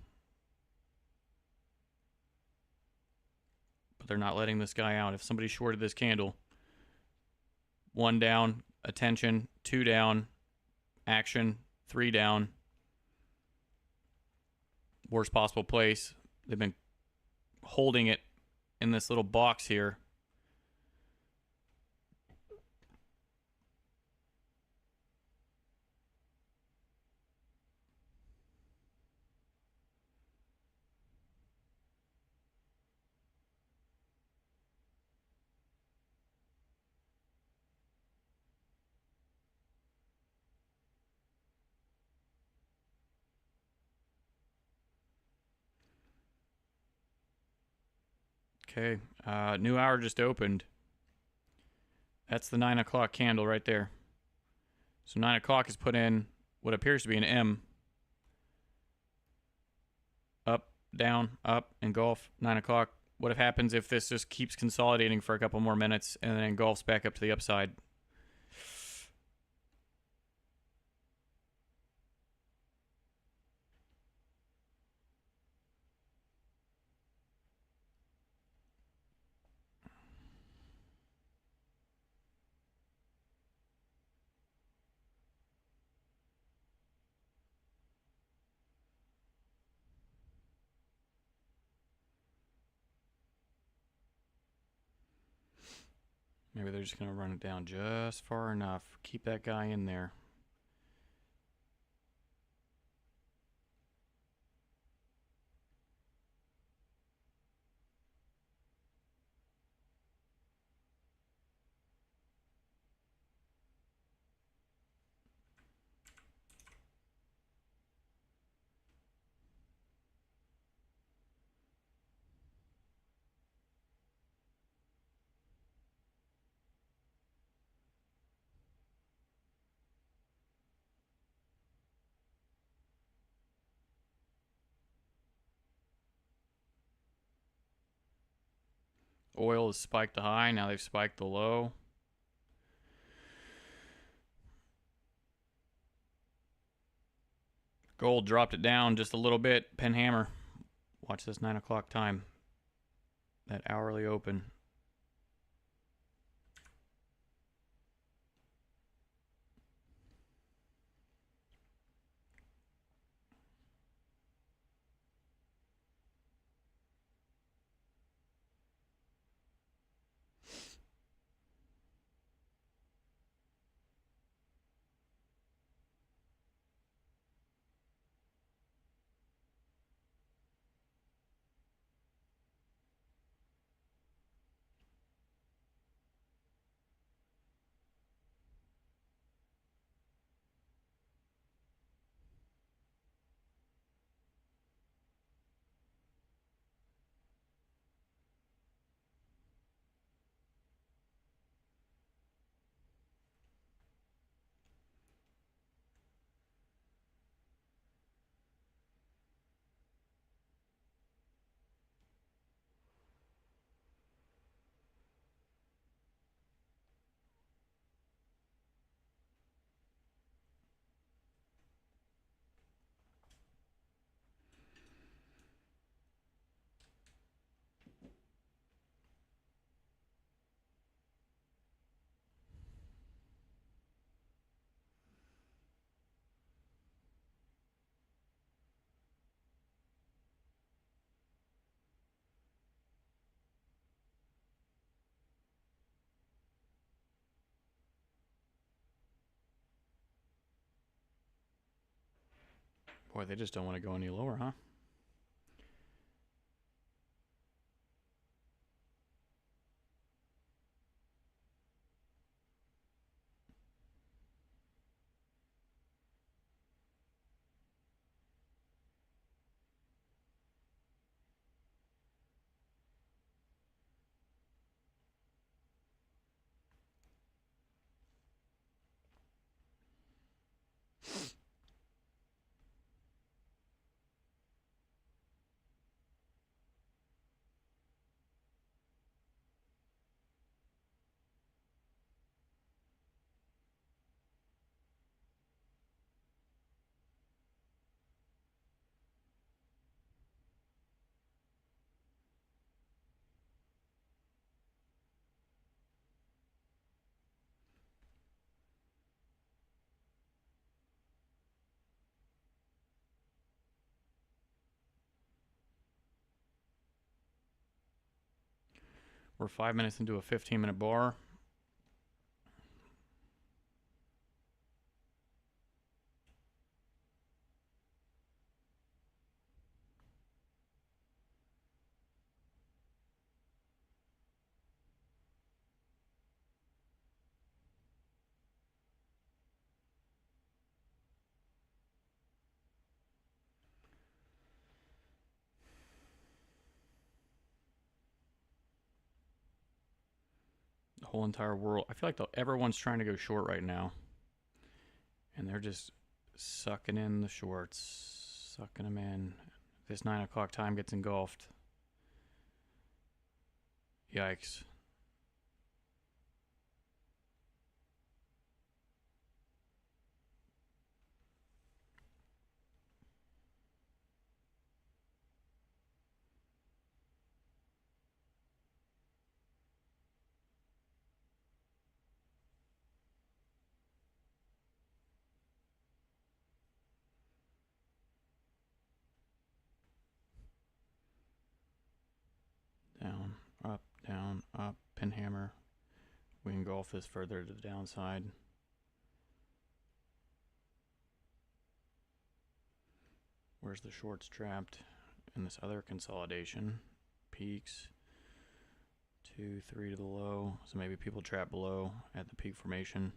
But they're not letting this guy out. If somebody shorted this candle, 1 down, attention, 2 down, action, 3 down. Worst possible place. They've been holding it in this little box here. Okay, new hour just opened. That's the 9 o'clock candle right there. So 9 o'clock is put in what appears to be an M. Up, down, up, engulf, 9 o'clock. What happens if this just keeps consolidating for a couple more minutes and then engulfs back up to the upside? Maybe they're just going to run it down just far enough. Keep that guy in there. Oil has spiked the high. Now they've spiked the low. Gold dropped it down just a little bit. Pen hammer. Watch this 9 o'clock time. That hourly open. Boy, they just don't want to go any lower, huh? We're 5 minutes into a 15-minute bar. The whole entire world. I feel like everyone's trying to go short right now. And they're just sucking in the shorts. Sucking them in. This 9 o'clock time gets engulfed. Yikes. Down, up, down, up. We engulf this further to the downside. Where's the shorts trapped in this other consolidation? Peaks. 2, 3 to the low. So maybe people trap below at the peak formation.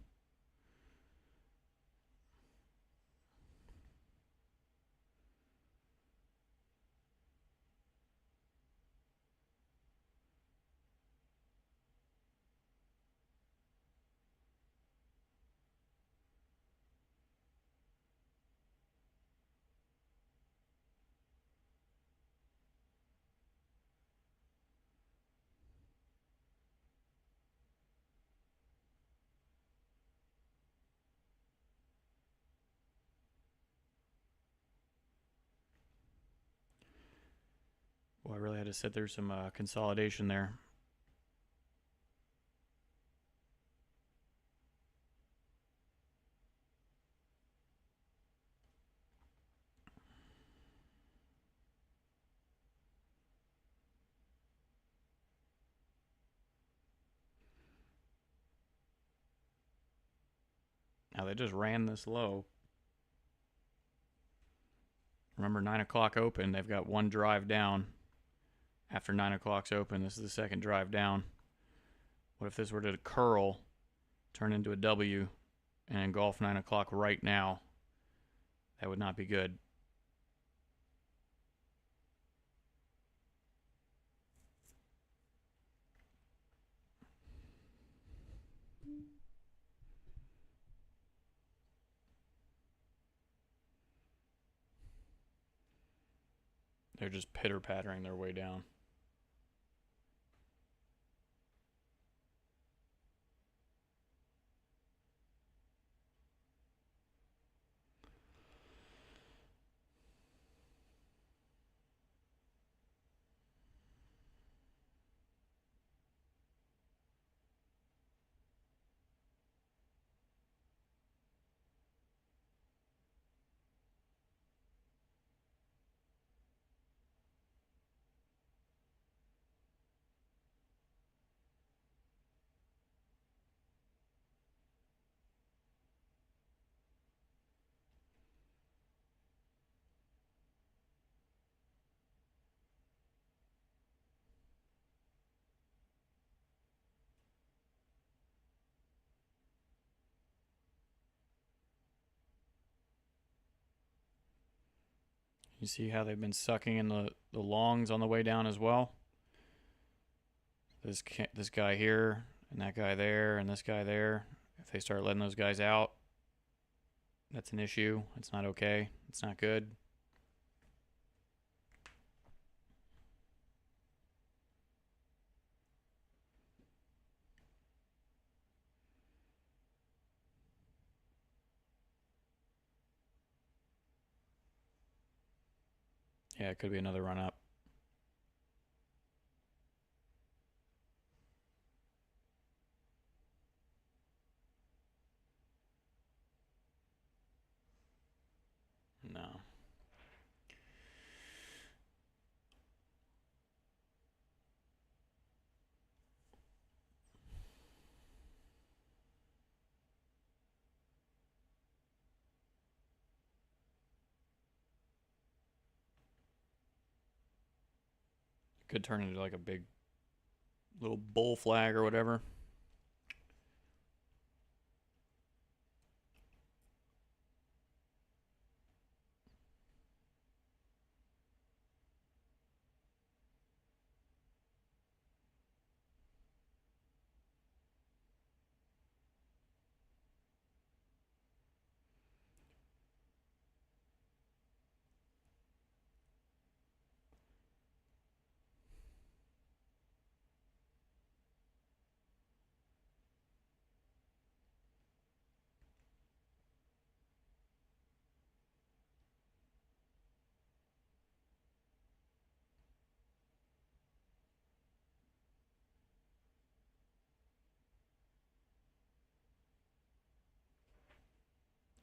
Well, I really had to sit through some consolidation there. Now they just ran this low. Remember, 9 o'clock open. They've got one drive down. After 9 o'clock's open, this is the second drive down. What if this were to curl, turn into a W, and engulf 9 o'clock right now? That would not be good. They're just pitter-pattering their way down. You see how they've been sucking in the longs on the way down as well? This guy here, and that guy there, and this guy there. If they start letting those guys out, that's an issue. It's not okay. It's not good. Yeah, it could be another run up. No. Could turn into like a big little bull flag or whatever.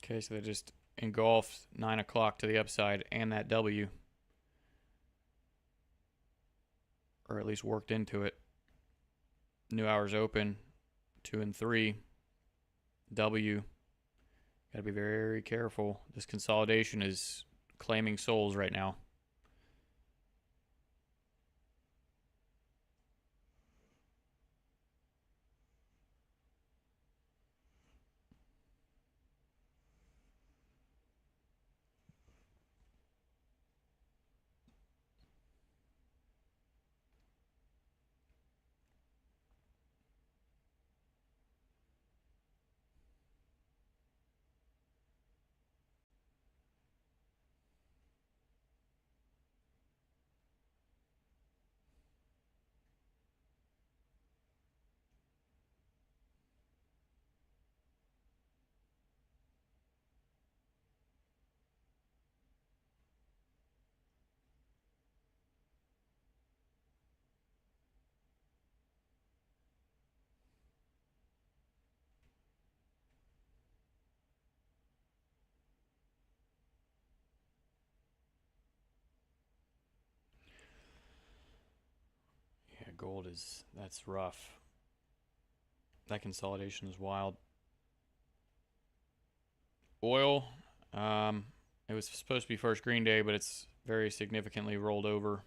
Okay, so they just engulfed 9 o'clock to the upside and that W. Or at least worked into it. New hours open. 2 and 3. W. Got to be very careful. This consolidation is claiming souls right now. Yeah, gold that's rough. That consolidation is wild. Oil, it was supposed to be first green day, but it's very significantly rolled over.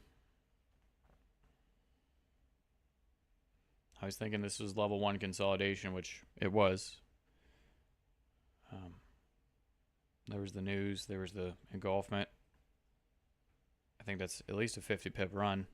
I was thinking this was level 1 consolidation, which it was. There was the news, there was the engulfment. I think that's at least a 50 pip run.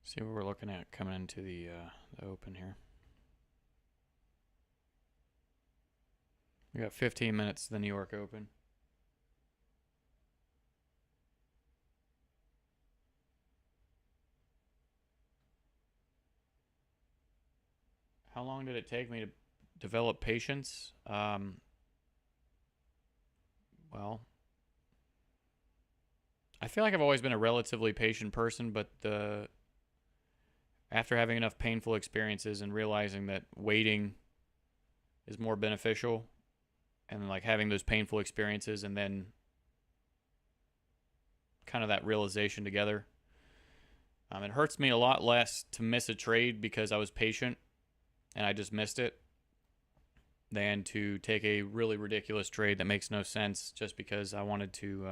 See what we're looking at coming into the open here. We got 15 minutes to the New York Open. How long did it take me to develop patience? Well, I feel like I've always been a relatively patient person, but after having enough painful experiences and realizing that waiting is more beneficial, and like having those painful experiences and then kind of that realization together, it hurts me a lot less to miss a trade because I was patient and I just missed it than to take a really ridiculous trade that makes no sense just because I wanted to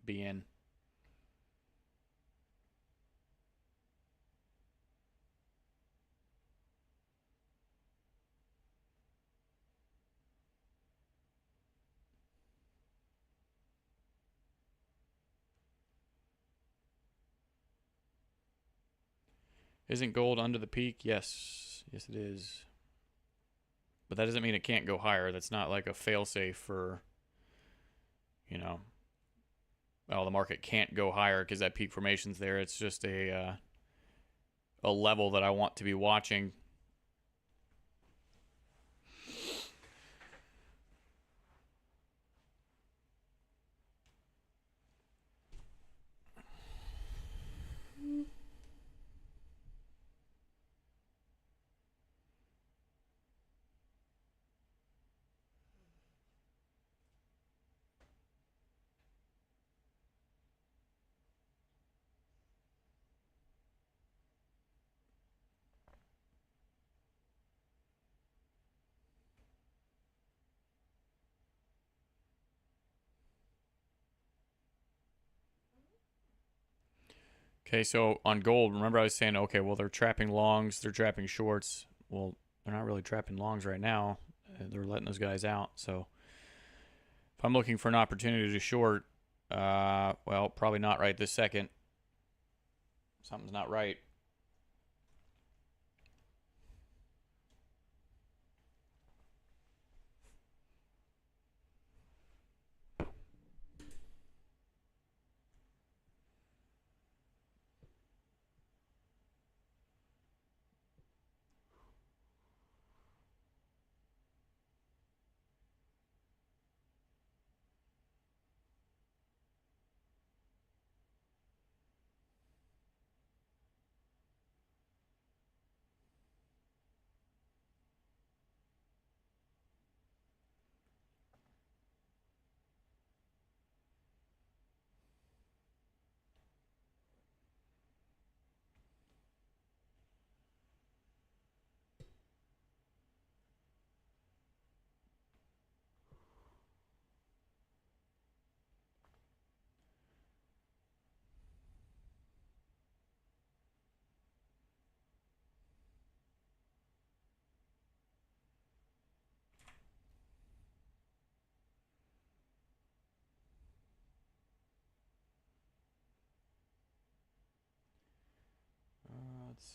be in. Isn't gold under the peak? Yes. Yes, it is. But that doesn't mean it can't go higher. That's not like a failsafe for, well, the market can't go higher because that peak formation's there. It's just a level that I want to be watching. Okay, so on gold, remember I was saying, okay, well, they're trapping longs, they're trapping shorts. Well, they're not really trapping longs right now. They're letting those guys out. So if I'm looking for an opportunity to short, well, probably not right this second. Something's not right.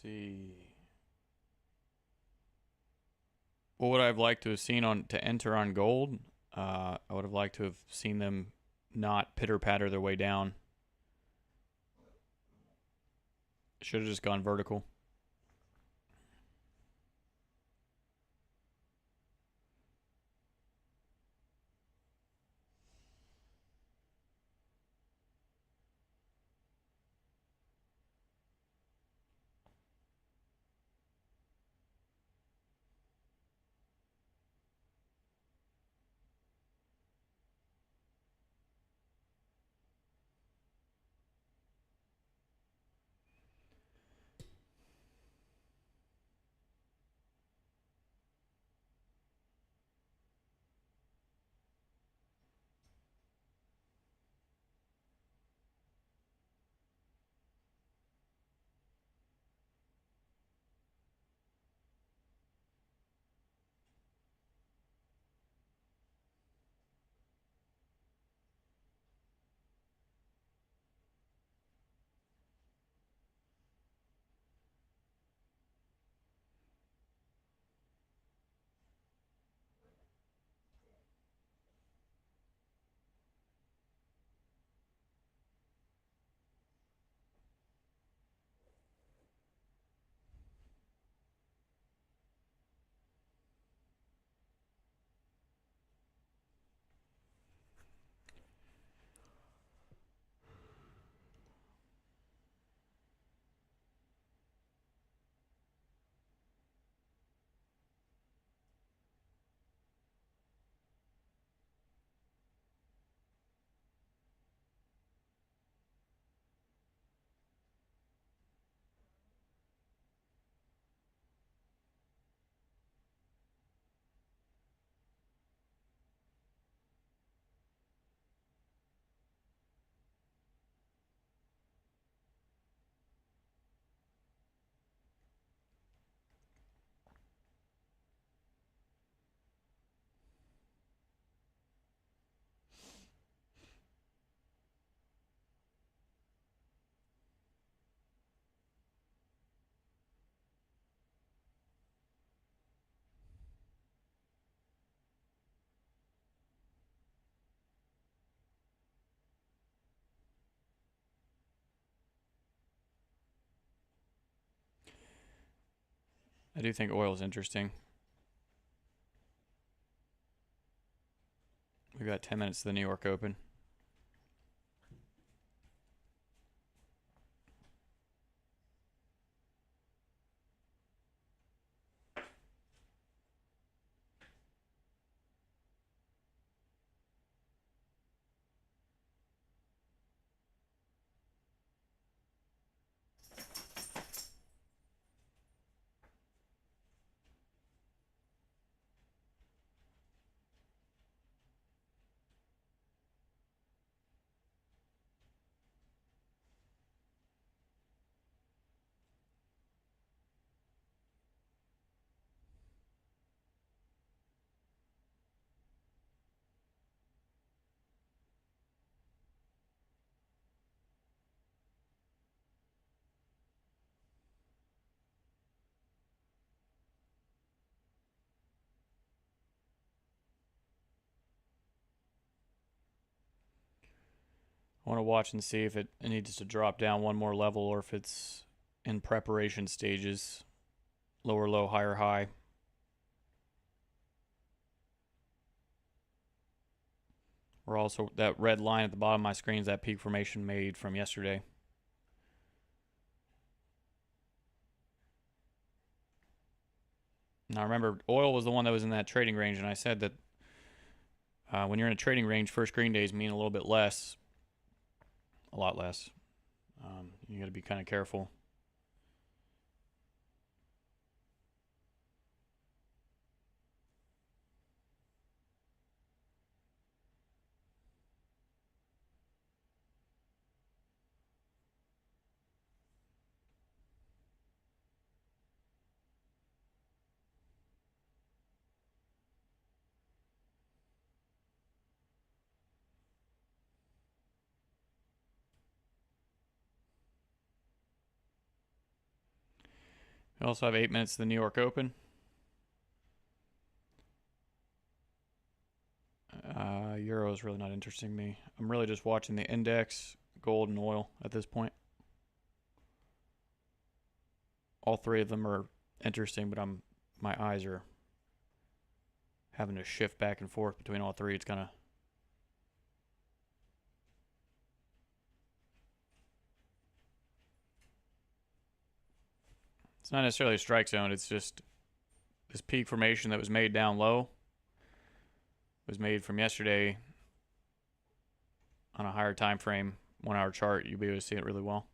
see. What would I have liked to have seen on to enter on gold? I would have liked to have seen them not pitter patter their way down. Should have just gone vertical. I do think oil is interesting. We've got 10 minutes to the New York Open. I want to watch and see if it needs to drop down one more level or if it's in preparation stages. Lower low, higher high. We're also, that red line at the bottom of my screen is that peak formation made from yesterday. Now remember, oil was the one that was in that trading range, and I said that when you're in a trading range, first green days mean a little bit less, a lot less. You got to be kind of careful. also have 8 minutes to the New York Open. Euro is really not interesting me. I'm really just watching the index, gold, and oil at this point. All three of them are interesting, but my eyes are having to shift back and forth between all three. It's kind of it's not necessarily a strike zone. It's just this peak formation that was made down low was made from yesterday on a higher time frame, 1 hour chart. You'll be able to see it really well.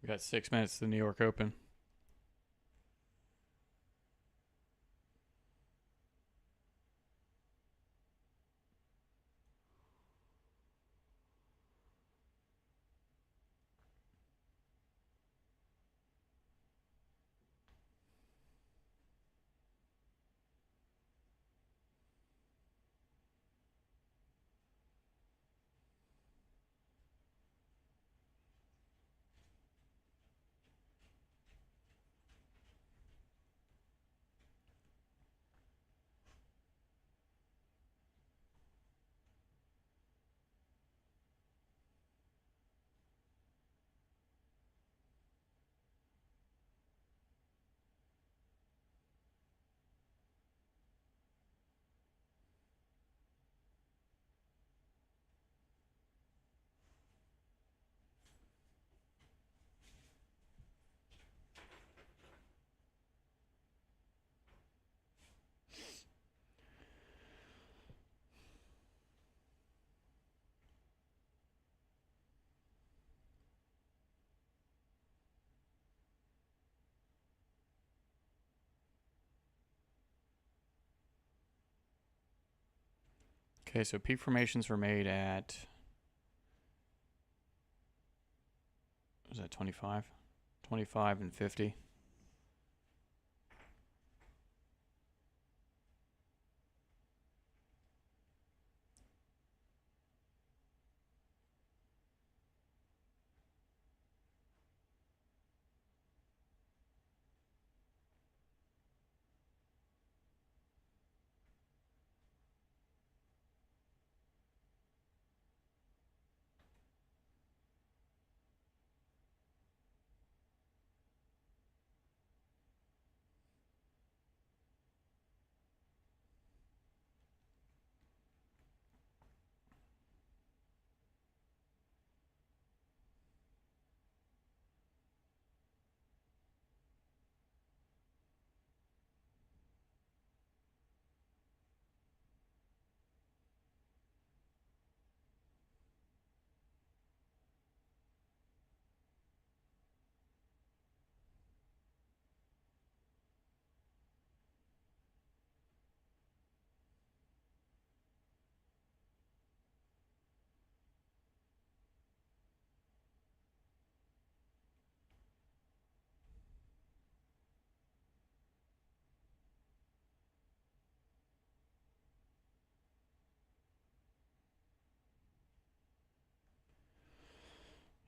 We got 6 minutes to the New York Open. Okay, so peak formations were made at, was that 25? 25 and 50.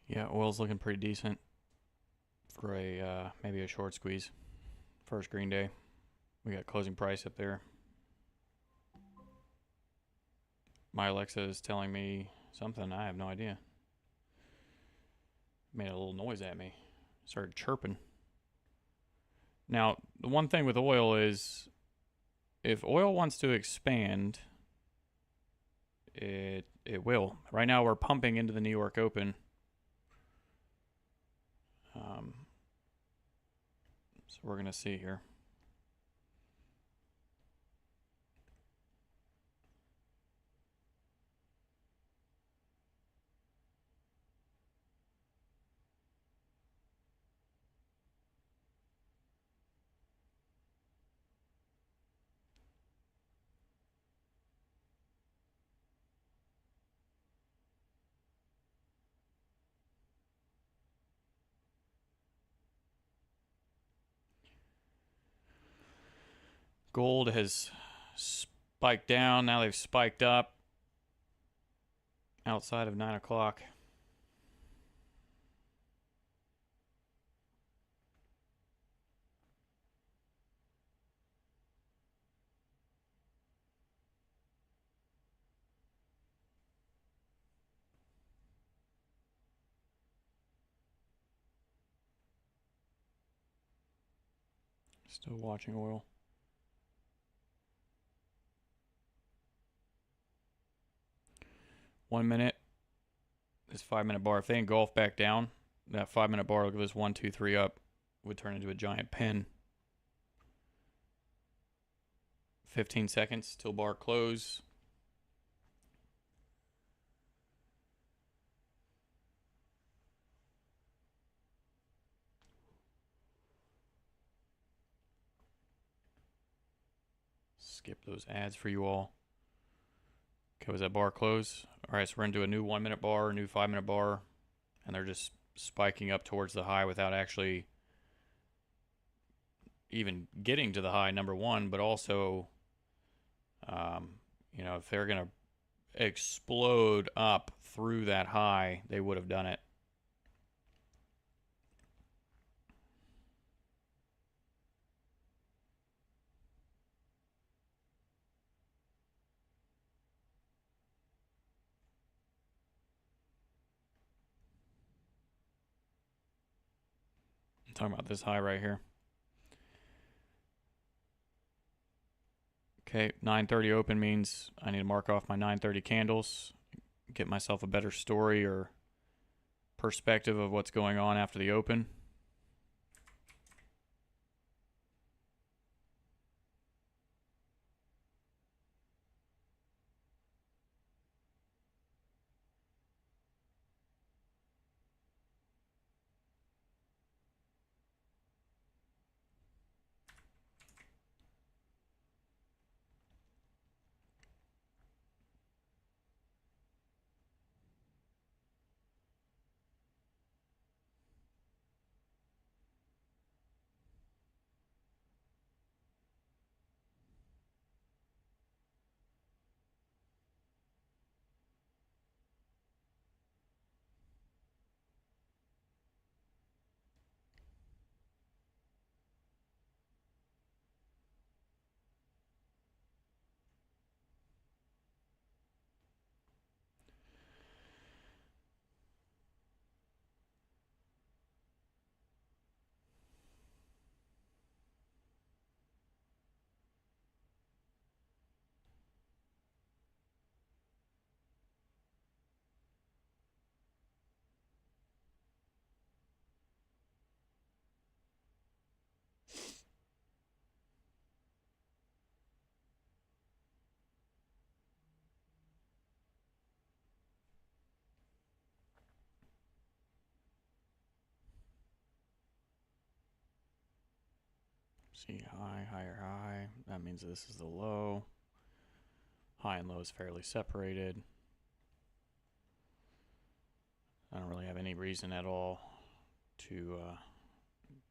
Yeah, oil's looking pretty decent. for a maybe a short squeeze. First green day. We got closing price up there. My Alexa is telling me something. I have no idea. Made a little noise at me. Started chirping. Now, the one thing with oil is if oil wants to expand, it will. Right now we're pumping into the New York Open. So we're going to see here. Gold has spiked down. Now they've spiked up outside of 9 o'clock. Still watching oil. One minute. This 5 minute bar. If they engulf back down, that 5 minute bar will give us 1, 2, 3 up. Would turn into a giant pin. 15 seconds till bar close. Skip those ads for you all. Okay, was that bar close? All right, so we're going to do a new 1 minute bar, a new 5 minute bar, and they're just spiking up towards the high without actually even getting to the high, number one, but also, you know, if they're going to explode up through that high, they would have done it. I'm talking about this high right here. Okay, 9:30 open means I need to mark off my 9:30 candles, get myself a better story or perspective of what's going on after the open. See high, higher high. That means this is the low. High and low is fairly separated. I don't really have any reason at all to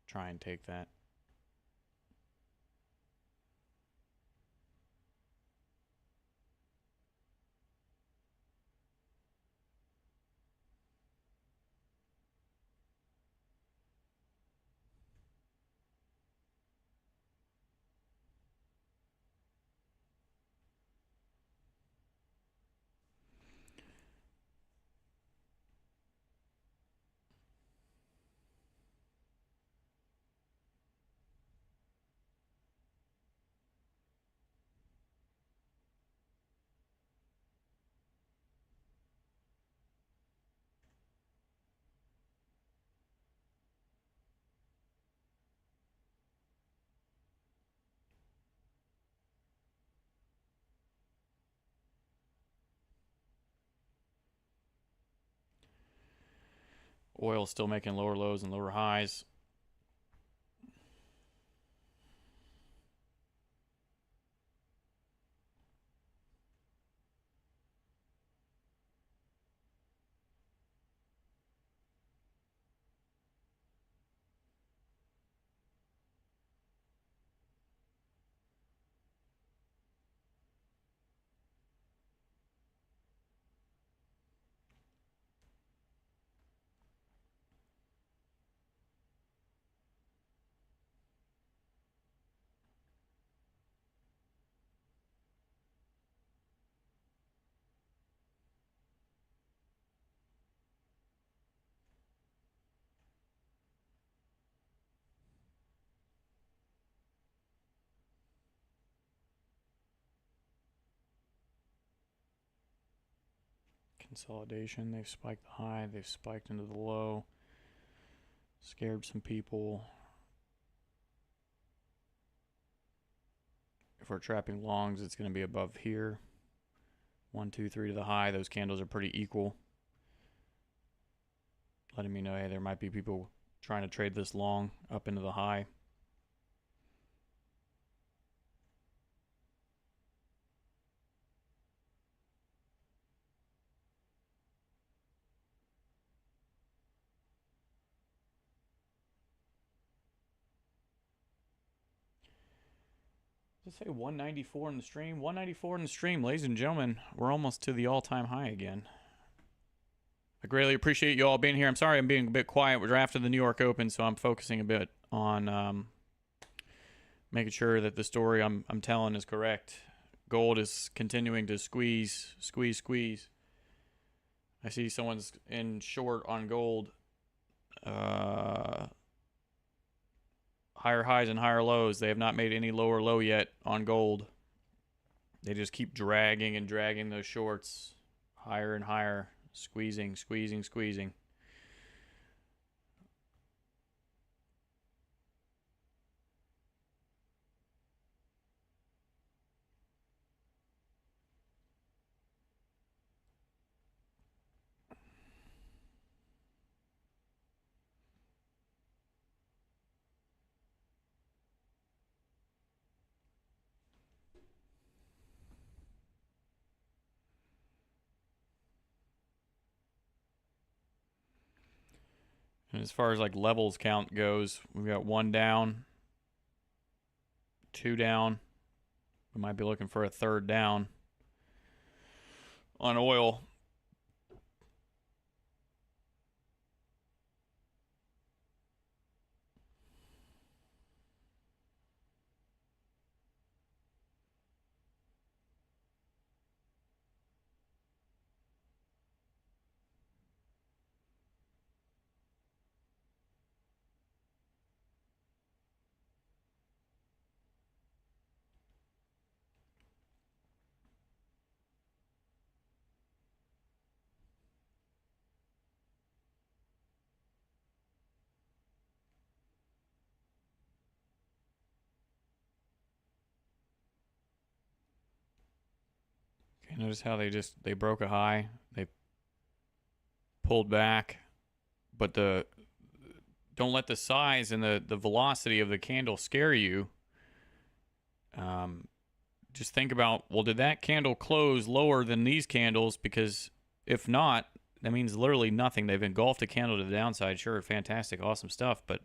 try and take that. Oil still making lower lows and lower highs. Consolidation. They've spiked the high. They've spiked into the low. Scared some people. If we're trapping longs, it's going to be above here. 1, 2, 3 to the high. Those candles are pretty equal. Letting me know, hey, there might be people trying to trade this long up into the high. Does it say 194 in the stream? 194 in the stream, ladies and gentlemen. We're almost to the all-time high again. I greatly appreciate you all being here. I'm sorry I'm being a bit quiet. We're after the New York Open, so I'm focusing a bit on making sure that the story I'm telling is correct. Gold is continuing to squeeze. I see someone's in short on gold. Higher highs and higher lows. They have not made any lower low yet on gold. They just keep dragging and dragging those shorts higher and higher. Squeezing. And as far as like levels count goes, we've got 1 down, 2 down. We might be looking for a 3rd down on oil. Okay, notice how they broke a high. They pulled back, but don't let the size and the velocity of the candle scare you. Just think about, well, did that candle close lower than these candles? Because if not, that means literally nothing. They've engulfed a candle to the downside. Sure, fantastic, awesome stuff, but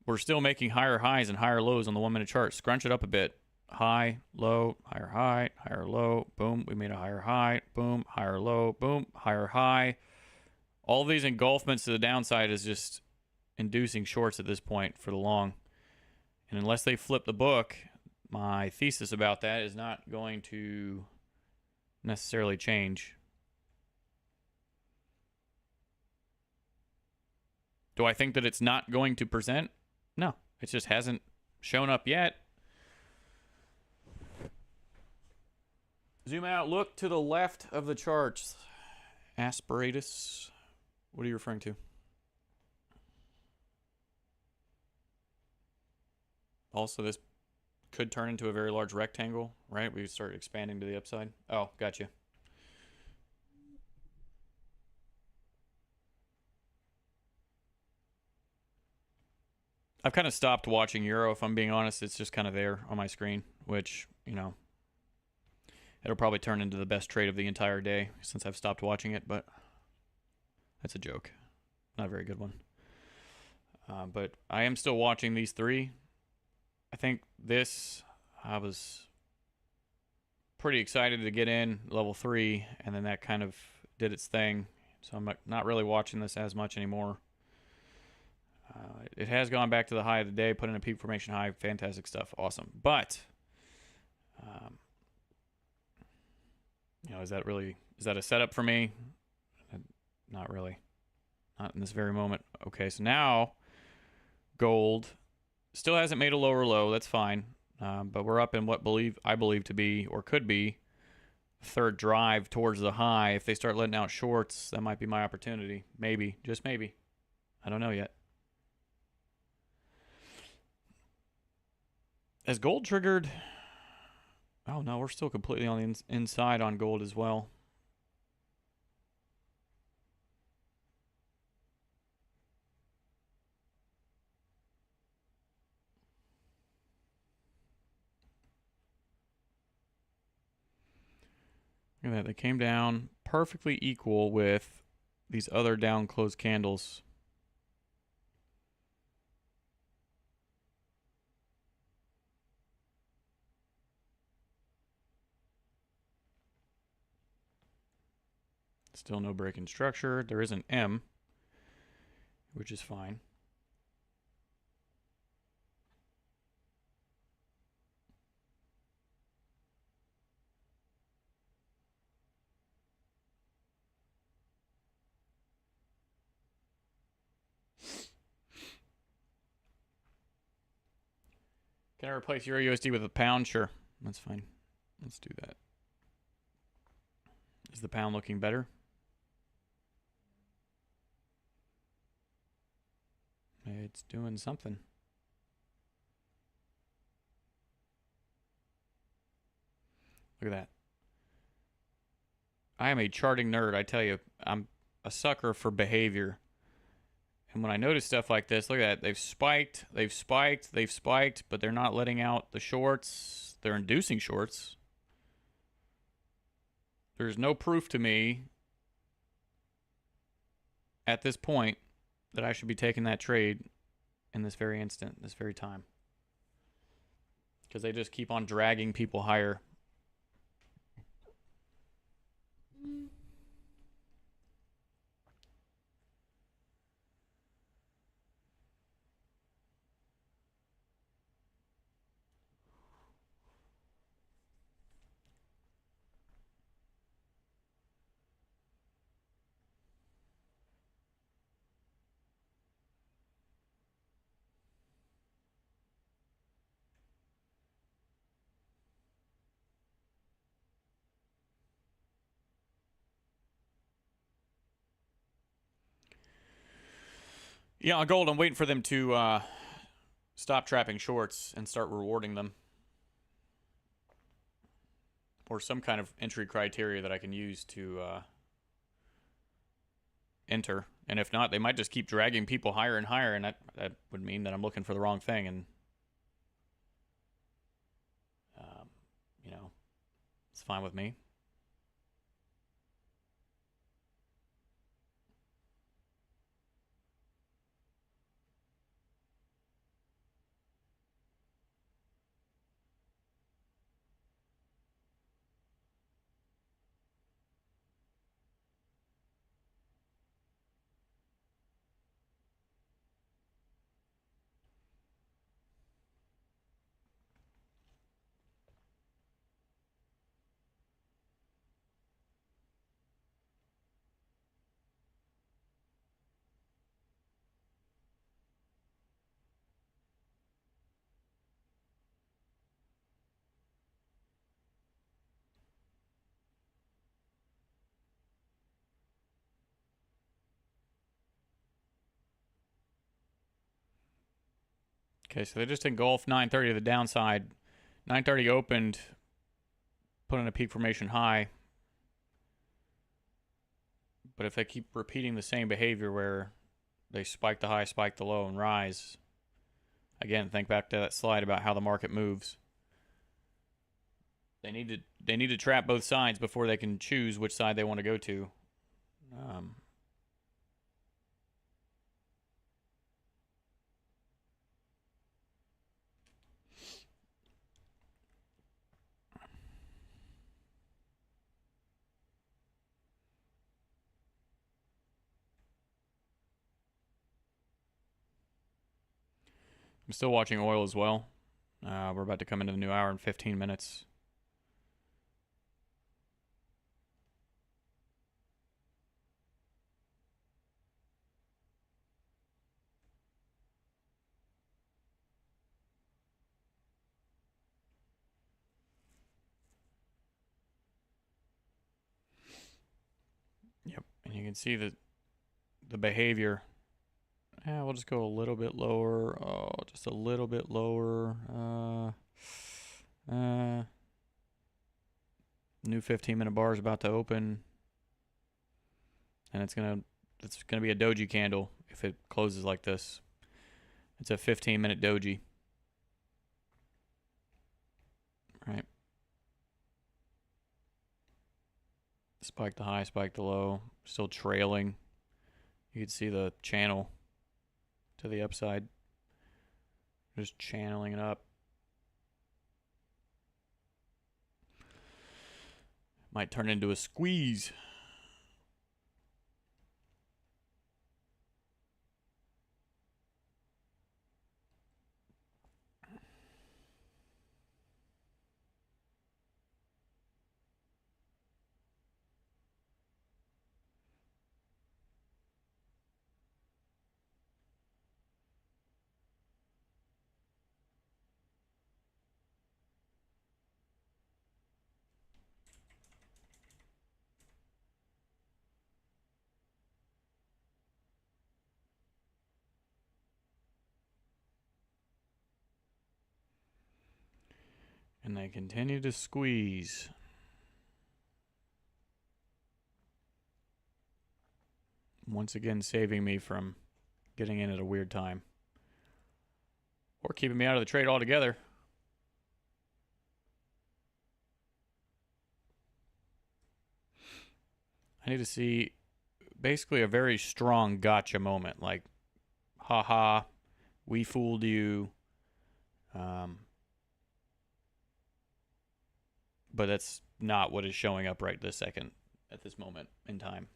we're still making higher highs and higher lows on the 1-minute chart. Scrunch it up a bit. High, low, higher low, boom, we made a higher high, boom, higher low, boom, higher high. All of these engulfments to the downside is just inducing shorts at this point for the long. And unless they flip the book, my thesis about that is not going to necessarily change. Do I think that it's not going to present? No, it just hasn't shown up yet. Zoom out, look to the left of the charts. Aspiratus. What are you referring to? Also, this could turn into a very large rectangle, right? We start expanding to the upside. Oh, gotcha. I've kind of stopped watching Euro, if I'm being honest. It's just kind of there on my screen, which, you know, it'll probably turn into the best trade of the entire day since I've stopped watching it, but that's a joke. Not a very good one. But I am still watching these three. I think this, I was pretty excited to get in level 3, and then that kind of did its thing. So I'm not really watching this as much anymore. It has gone back to the high of the day, put in a peak formation high, fantastic stuff, awesome. But, you know, is that a setup for me? Not really. Not in this very moment. Okay, so now gold still hasn't made a lower low. That's fine. But we're up in what I believe to be, or could be, third drive towards the high. If they start letting out shorts, that might be my opportunity. Maybe, just maybe. I don't know yet. Has gold triggered? Oh no, we're still completely on the inside on gold as well. Look at that. They came down perfectly equal with these other down closed candles. Still no break in structure. There is an M, which is fine. Can I replace Euro USD with a pound? Sure. That's fine. Let's do that. Is the pound looking better? It's doing something. Look at that. I am a charting nerd, I tell you. I'm a sucker for behavior. And when I notice stuff like this, look at that. They've spiked, but they're not letting out the shorts. They're inducing shorts. There's no proof to me at this point that I should be taking that trade in this very instant, this very time. Because they just keep on dragging people higher. Yeah, on gold, I'm waiting for them to stop trapping shorts and start rewarding them. Or some kind of entry criteria that I can use to enter. And if not, they might just keep dragging people higher and higher, and that would mean that I'm looking for the wrong thing. And, you know, it's fine with me. Okay, so they just engulfed 930 to the downside. 930 opened, put in a peak formation high. But if they keep repeating the same behavior where they spike the high, spike the low, and rise, again, think back to that slide about how the market moves. They need to trap both sides before they can choose which side they want to go to. I'm still watching oil as well. We're about to come into the new hour in 15 minutes. Yep, and you can see the behavior. Yeah, we'll just go a little bit lower. Oh, just a little bit lower. New 15-minute bar is about to open, and it's gonna be a doji candle if it closes like this. It's a 15-minute doji. Right. Spike the high, spike the low. Still trailing. You can see the channel to the upside. Just channeling it up. Might turn into a squeeze. And they continue to squeeze. Once again, saving me from getting in at a weird time. Or keeping me out of the trade altogether. I need to see basically a very strong gotcha moment. Like, haha, we fooled you. But that's not what is showing up right this second at this moment in time.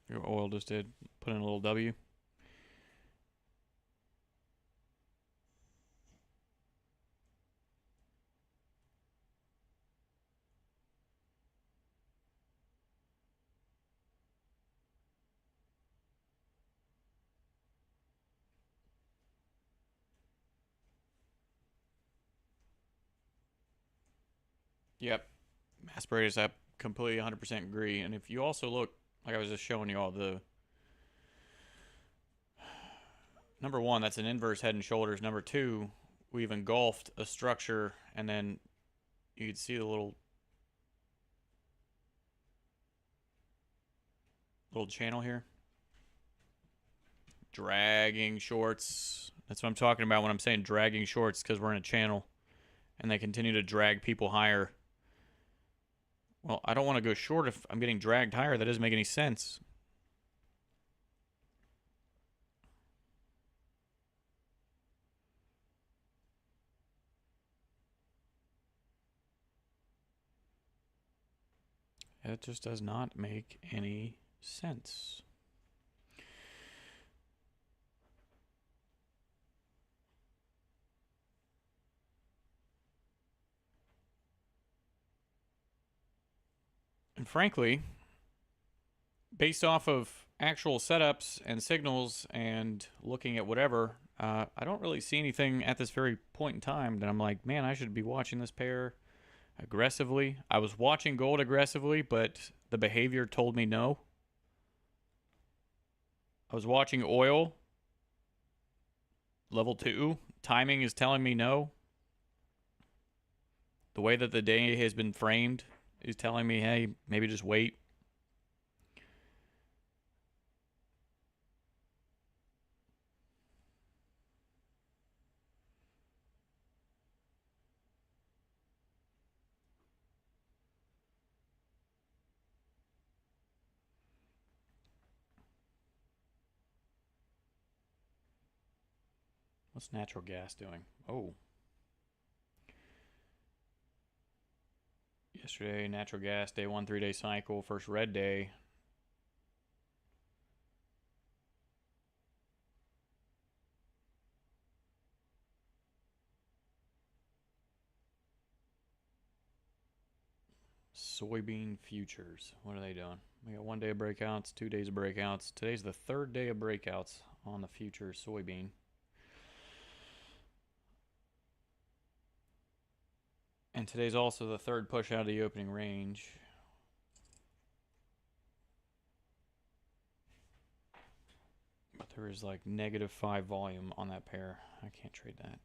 Your oil just did put in a little W. Yep. Aspirated, I completely 100% agree. And if you also look, like I was just showing you all, the number one, that's an inverse head and shoulders. Number two, we've engulfed a structure, and then you can see the little channel here. Dragging shorts. That's what I'm talking about when I'm saying dragging shorts, because we're in a channel and they continue to drag people higher. Well, I don't want to go short if I'm getting dragged higher. That doesn't make any sense. It just does not make any sense. And frankly, based off of actual setups and signals and looking at whatever, I don't really see anything at this very point in time that I'm like, man, I should be watching this pair aggressively. I was watching gold aggressively, but the behavior told me no. I was watching oil level 2. Timing is telling me no. The way that the day has been framed is telling me, hey, maybe just wait. What's natural gas doing? Oh. Yesterday, natural gas, day 1, 3-day cycle, first red day. Soybean futures. What are they doing? We got 1 day of breakouts, 2 days of breakouts. Today's the 3rd day of breakouts on the future soybean. And today's also the 3rd push out of the opening range. But there is like -5 volume on that pair. I can't trade that.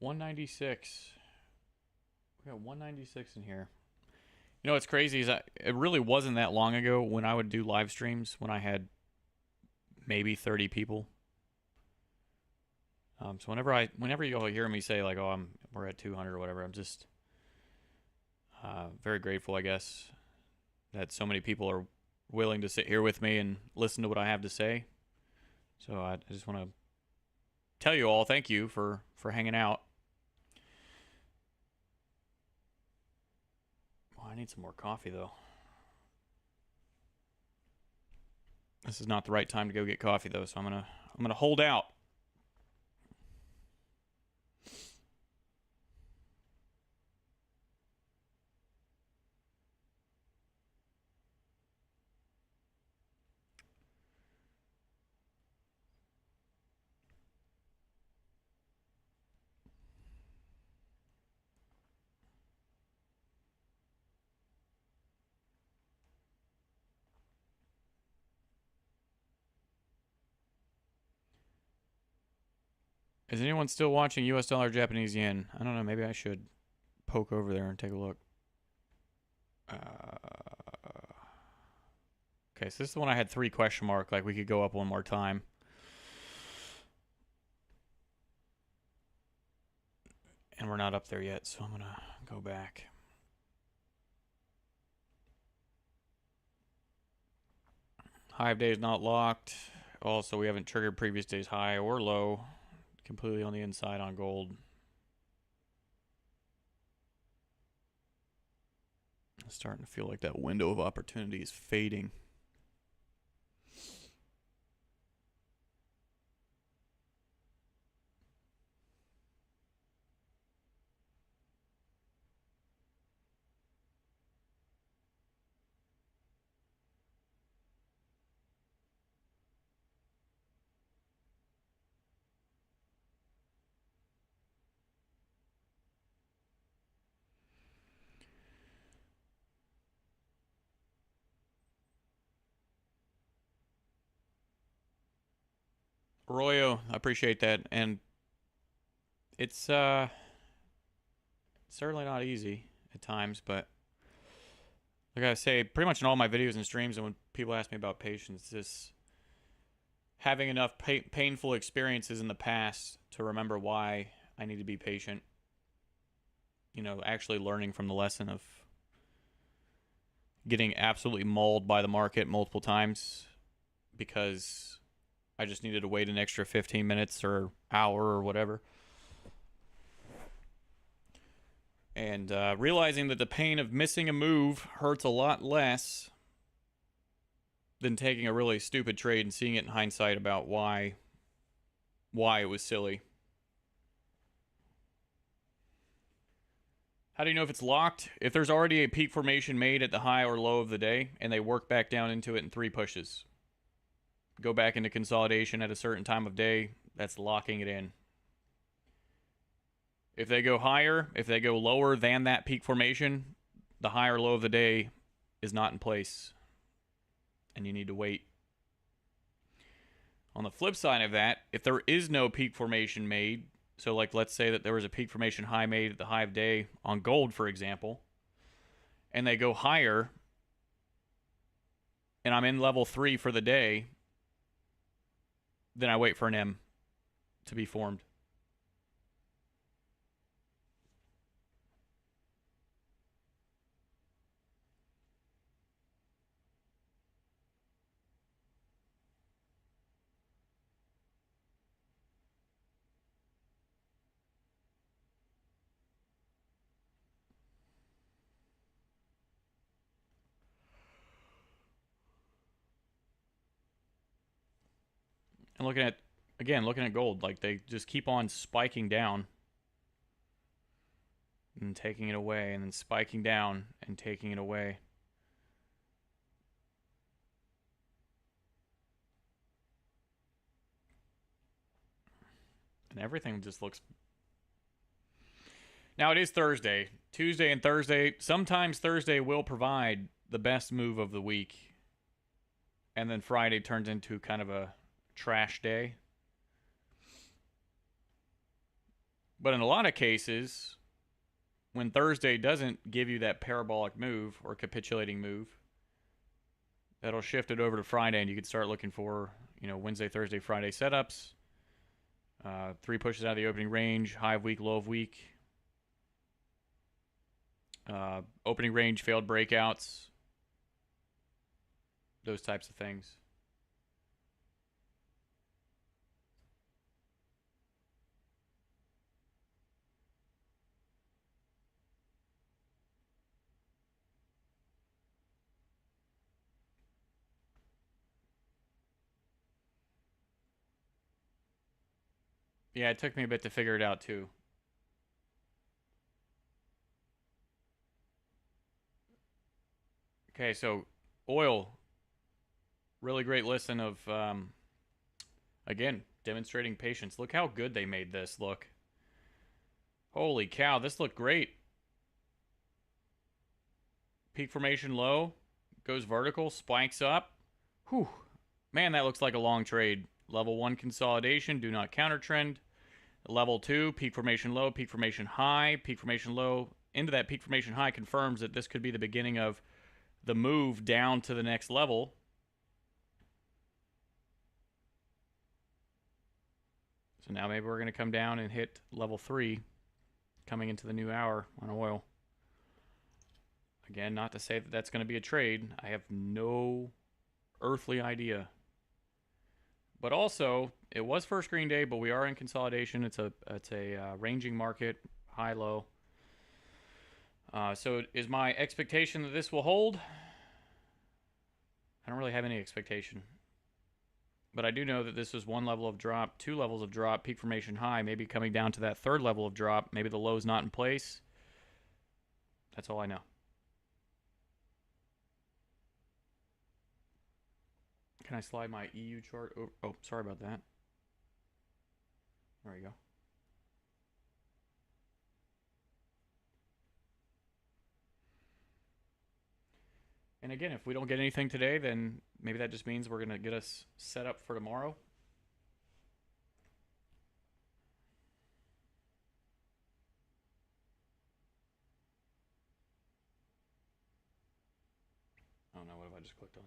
$196. We got 196 in here. You know what's crazy is it really wasn't that long ago when I would do live streams when I had maybe 30 people. So whenever you all hear me say like, "Oh, we're at 200 or whatever," I'm just very grateful, I guess, that so many people are willing to sit here with me and listen to what I have to say. So I just want to tell you all, thank you for hanging out. Oh, I need some more coffee though. This is not the right time to go get coffee though, so I'm gonna hold out. Is anyone still watching US dollar Japanese yen? I don't know. Maybe I should poke over there and take a look. Okay, so this is the one I had 3 question mark. Like we could go up one more time. And we're not up there yet, so I'm going to go back. High of day is not locked. Also, we haven't triggered previous day's high or low. Completely on the inside on gold. It's starting to feel like that window of opportunity is fading. Arroyo, I appreciate that. And it's certainly not easy at times, but like I say, pretty much in all my videos and streams, and when people ask me about patience, this having enough painful experiences in the past to remember why I I need to be patient. Actually learning from the lesson of getting absolutely mauled by the market multiple times because I just needed to wait an extra 15 minutes or hour or whatever. And realizing that the pain of missing a move hurts a lot less than taking a really stupid trade and seeing it in hindsight about why it was silly. How do you know if it's locked? If there's already a peak formation made at the high or low of the day and they work back down into it in 3 pushes. Go back into consolidation at a certain time of day, that's locking it in. If they go higher, if they go lower than that peak formation, the high or low of the day is not in place. And you need to wait. On the flip side of that, if there is no peak formation made, so like let's say that there was a peak formation high made at the high of day on gold, for example, and they go higher, and I'm in level 3 for the day, then I wait for an M to be formed. And looking at gold, like they just keep on spiking down and taking it away, and then spiking down and taking it away. And everything just looks... Now it is Thursday. Tuesday and Thursday, sometimes Thursday will provide the best move of the week. And then Friday turns into kind of a trash day. But in a lot of cases, when Thursday doesn't give you that parabolic move or capitulating move, that'll shift it over to Friday, and you can start looking for, Wednesday, Thursday, Friday setups. 3 pushes out of the opening range, high of week, low of week. Opening range, failed breakouts. Those types of things. Yeah, it took me a bit to figure it out too. Okay, so oil. Really great lesson of, again, demonstrating patience. Look how good they made this look. Holy cow, this looked great. Peak formation low, goes vertical, spikes up. Whew. Man, that looks like a long trade. Level 1 consolidation, do not counter trend. Level 2, peak formation low, peak formation high, peak formation low. Into that peak formation high confirms that this could be the beginning of the move down to the next level. So now maybe we're going to come down and hit level 3 coming into the new hour on oil. Again, not to say that that's going to be a trade. I have no earthly idea. But also, it was first green day, but we are in consolidation. It's a ranging market, high-low. So is my expectation that this will hold? I don't really have any expectation. But I do know that this is 1 level of drop, 2 levels of drop, peak formation high, maybe coming down to that 3rd level of drop. Maybe the low's not in place. That's all I know. Can I slide my EU chart? Oh, sorry about that. There we go. And again, if we don't get anything today, then maybe that just means we're going to get us set up for tomorrow. Oh no, what have I just clicked on?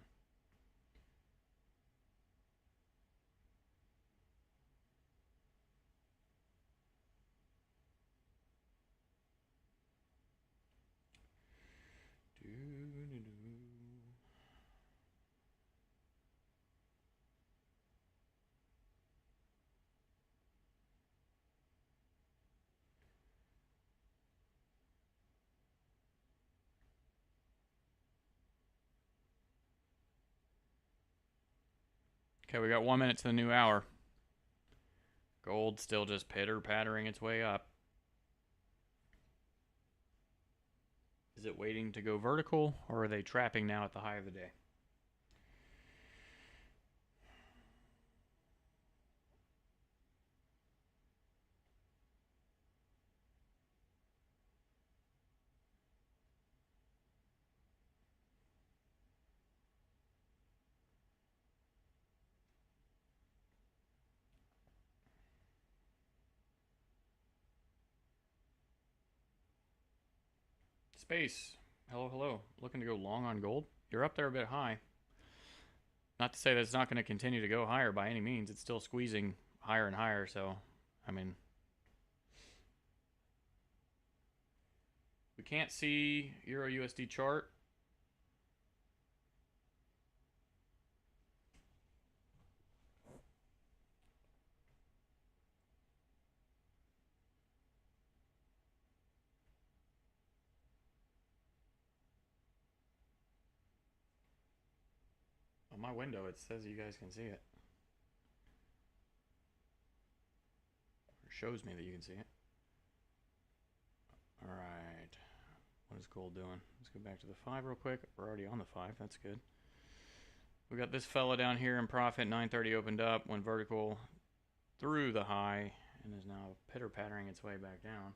Okay, we got 1 minute to the new hour. Gold still just pitter-pattering its way up. Is it waiting to go vertical, or are they trapping now at the high of the day? Space. Hello, hello. Looking to go long on gold? You're up there a bit high. Not to say that it's not going to continue to go higher by any means. It's still squeezing higher and higher, so, I mean... We can't see Euro USD chart. On my window, it says you guys can see it. Or shows me that you can see it. Alright. What is gold doing? Let's go back to the 5 real quick. We're already on the 5. That's good. We got this fella down here in profit. 930 opened up, went vertical through the high, and is now pitter-pattering its way back down.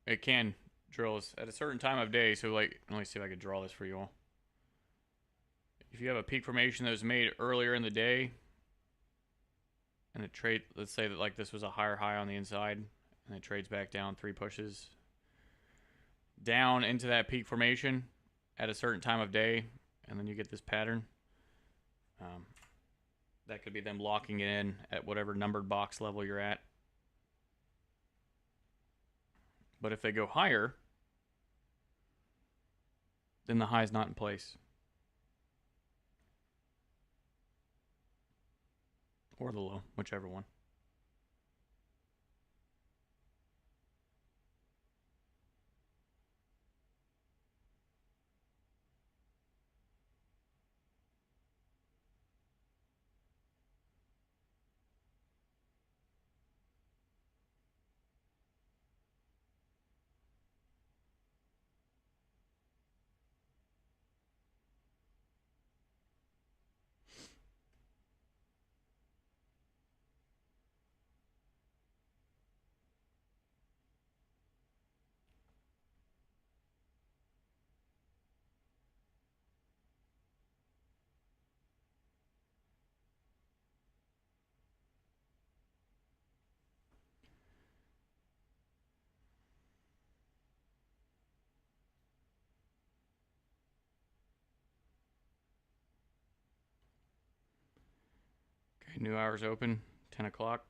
It can drill us at a certain time of day. So, like, let me see if I could draw this for you all. If you have a peak formation that was made earlier in the day, and it trade, let's say that like this was a higher high on the inside, and it trades back down 3 pushes down into that peak formation at a certain time of day, and then you get this pattern. That could be them locking it in at whatever numbered box level you're at. But if they go higher, then the high is not in place. Or the low, whichever one. Okay, new hours open, 10 o'clock.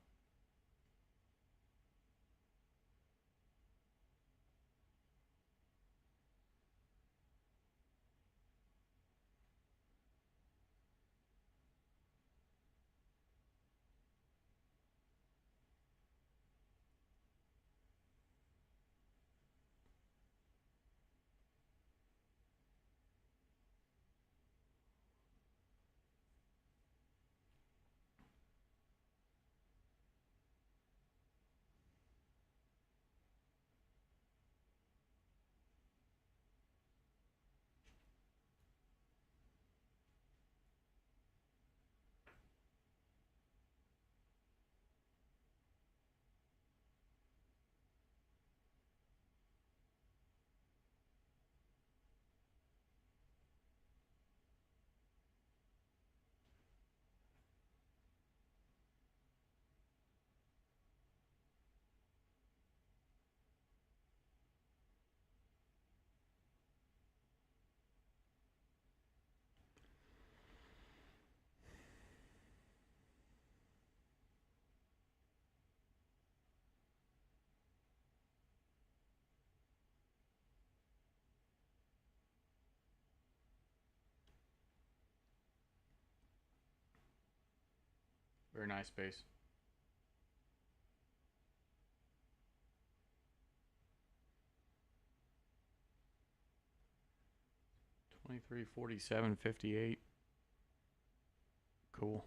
Very nice space. $23.47.58. Cool.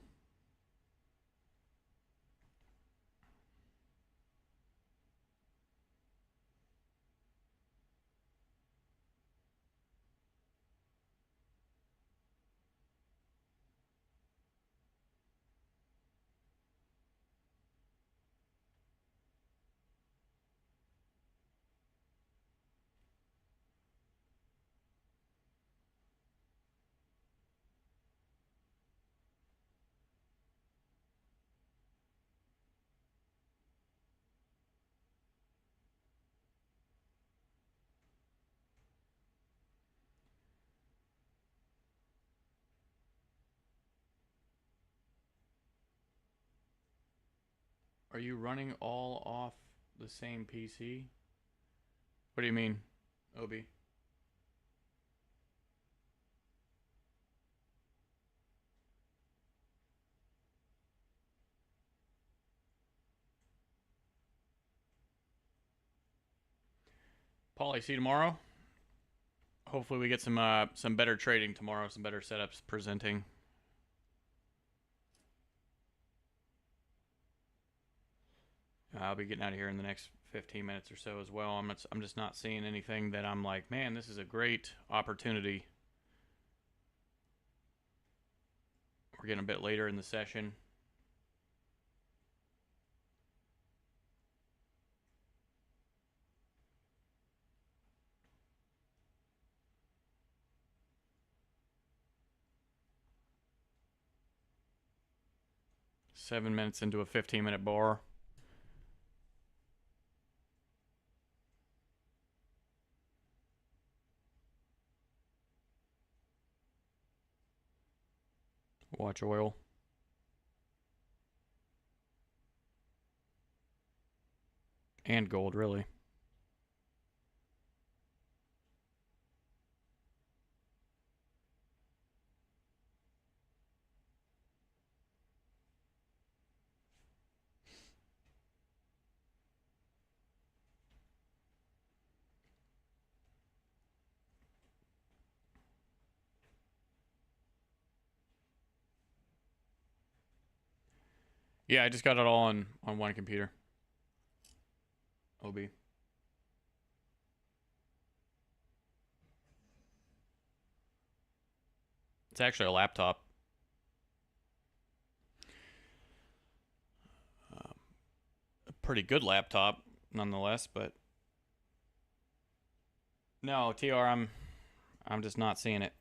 Are you running all off the same PC? What do you mean, Obi? Paulie, see you tomorrow. Hopefully we get some better trading tomorrow, some better setups presenting. I'll be getting out of here in the next 15 minutes or so as well. I'm just not seeing anything that I'm like, man, this is a great opportunity. We're getting a bit later in the session. Seven minutes into a 15-minute bar. Watch oil. And gold, really. Yeah, I just got it all on one computer. OB. It's actually a laptop. A pretty good laptop, nonetheless, but no, TR, I'm just not seeing it.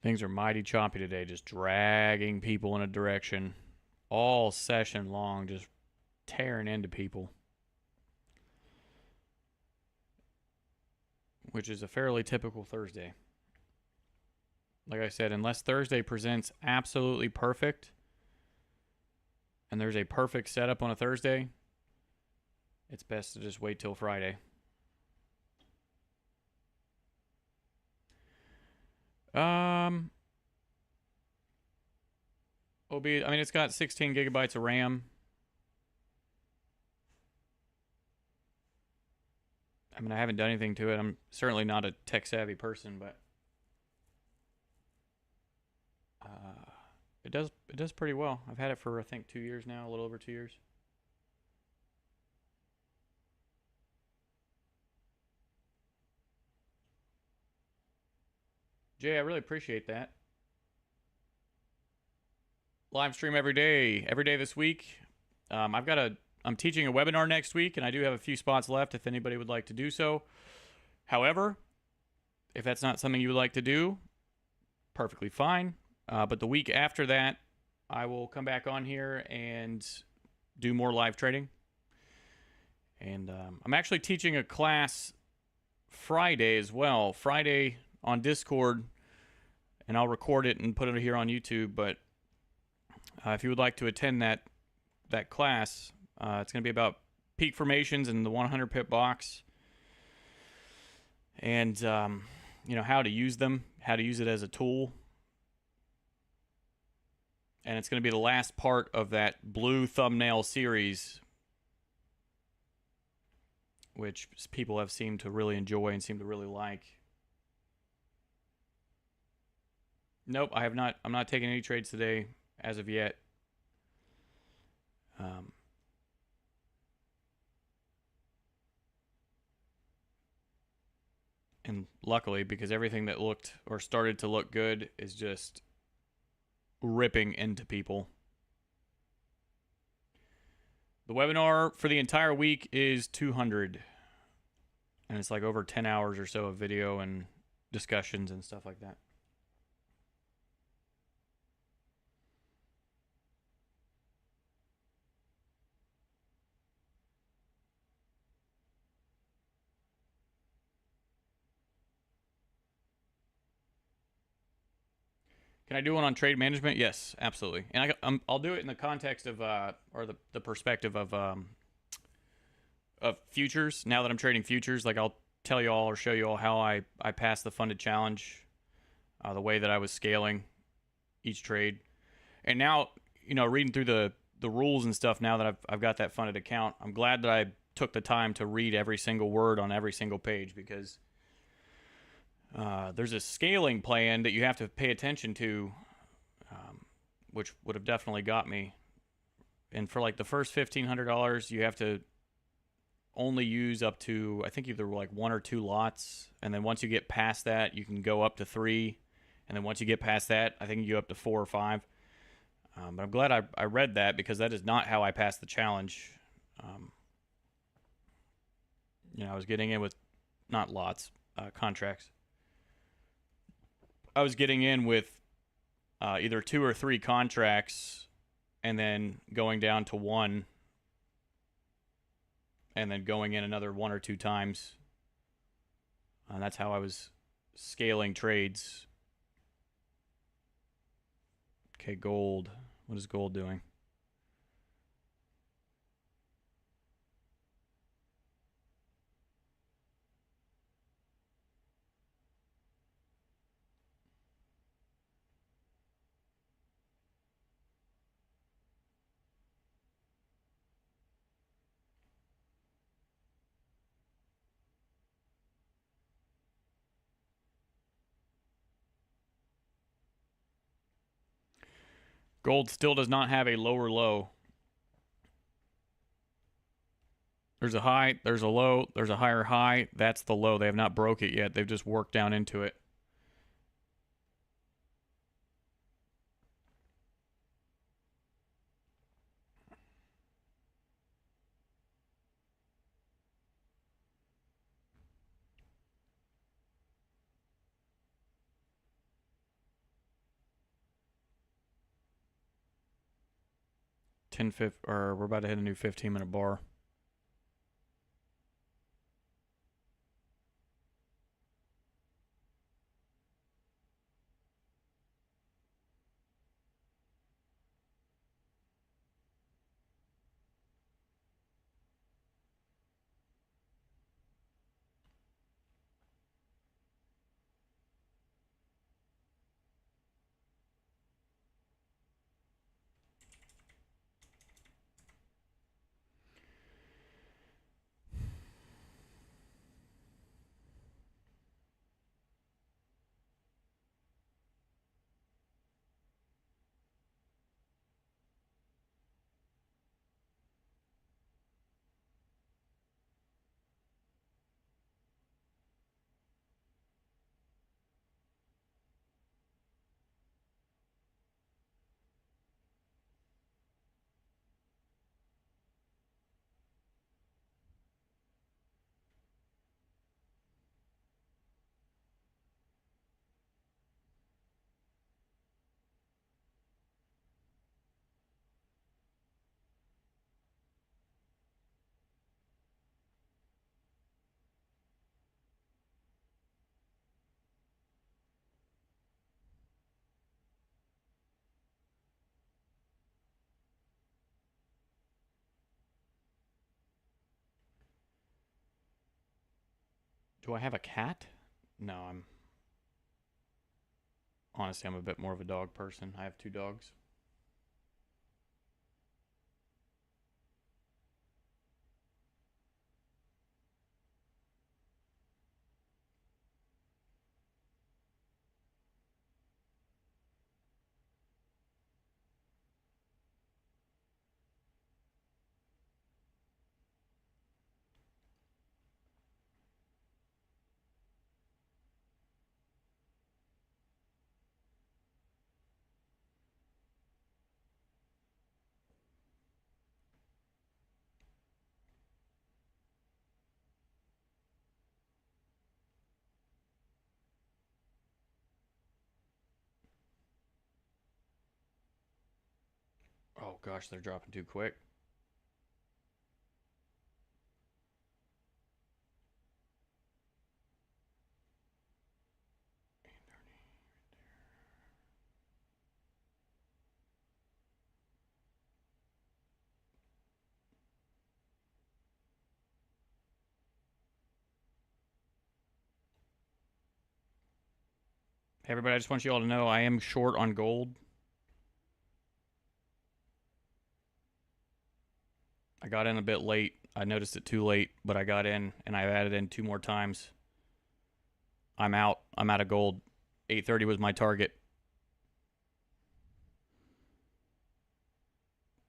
Things are mighty choppy today, just dragging people in a direction all session long, just tearing into people. Which is a fairly typical Thursday. Like I said, unless Thursday presents absolutely perfect, and there's a perfect setup on a Thursday, it's best to just wait till Friday. OB, I mean, it's got 16 gigabytes of RAM. I mean, I haven't done anything to it. I'm certainly not a tech-savvy person, but it does pretty well. I've had it for, I think, 2 years now, a little over 2 years. Jay, I really appreciate that. Live stream every day this week. I've got a I'm teaching a webinar next week, and I do have a few spots left if anybody would like to do so. However, if that's not something you would like to do, perfectly fine. But the week after that, I will come back on here and do more live trading. And I'm actually teaching a class Friday as well. Friday on Discord, and I'll record it and put it here on YouTube. But if you would like to attend that class, it's going to be about peak formations in the 100 pip box, and how to use them, how to use it as a tool. And it's going to be the last part of that blue thumbnail series, which people have seemed to really enjoy and seem to really like. Nope, I'm not taking any trades today as of yet. And luckily, because everything that looked or started to look good is just ripping into people. The webinar for the entire week is 200. And it's like over 10 hours or so of video and discussions and stuff like that. Can I do one on trade management? Yes, absolutely. And I'll do it in the context of or the perspective of futures. Now that I'm trading futures, like I'll tell you all or show you all how I passed the funded challenge, the way that I was scaling each trade. And now, reading through the rules and stuff, now that I've got that funded account, I'm glad that I took the time to read every single word on every single page, because there's a scaling plan that you have to pay attention to, which would have definitely got me. And for like the first $1,500, you have to only use up to, I think, either like 1 or 2 lots. And then once you get past that, you can go up to 3. And then once you get past that, I think you go up to 4 or 5. But I'm glad I read that, because that is not how I passed the challenge. I was getting in with not lots, contracts. I was getting in with either 2 or 3 contracts, and then going down to 1, and then going in another 1 or 2 times. And that's how I was scaling trades. Okay, gold. What is gold doing? Gold still does not have a lower low. There's a high, there's a low, there's a higher high. That's the low. They have not broke it yet. They've just worked down into it. We're about to hit a new 15-minute bar. Do I have a cat? No, honestly, I'm a bit more of a dog person. I have 2 dogs. Oh gosh, they're dropping too quick. Hey everybody, I just want you all to know I am short on gold. I got in a bit late. I noticed it too late, but I got in and I've added in 2 more times. I'm out. I'm out of gold. 830 was my target.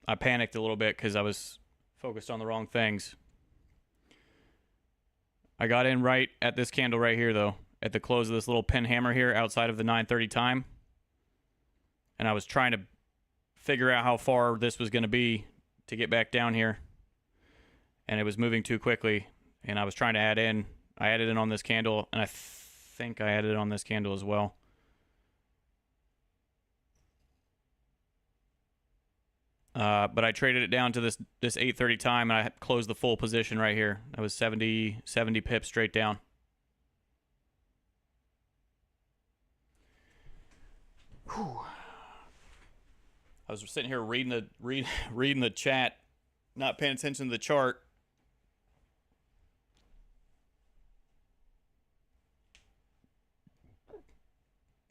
I panicked a little bit because I was focused on the wrong things. I got in right at this candle right here, though, at the close of this little pin hammer here outside of the 9:30 time. And I was trying to figure out how far this was going to be to get back down here. And it was moving too quickly. And I was trying to add in. I added in on this candle, and I think I added on this candle as well. But I traded it down to this 8:30 time, and I closed the full position right here. That was 70 pips straight down. Whew. I was sitting here reading the chat, not paying attention to the chart.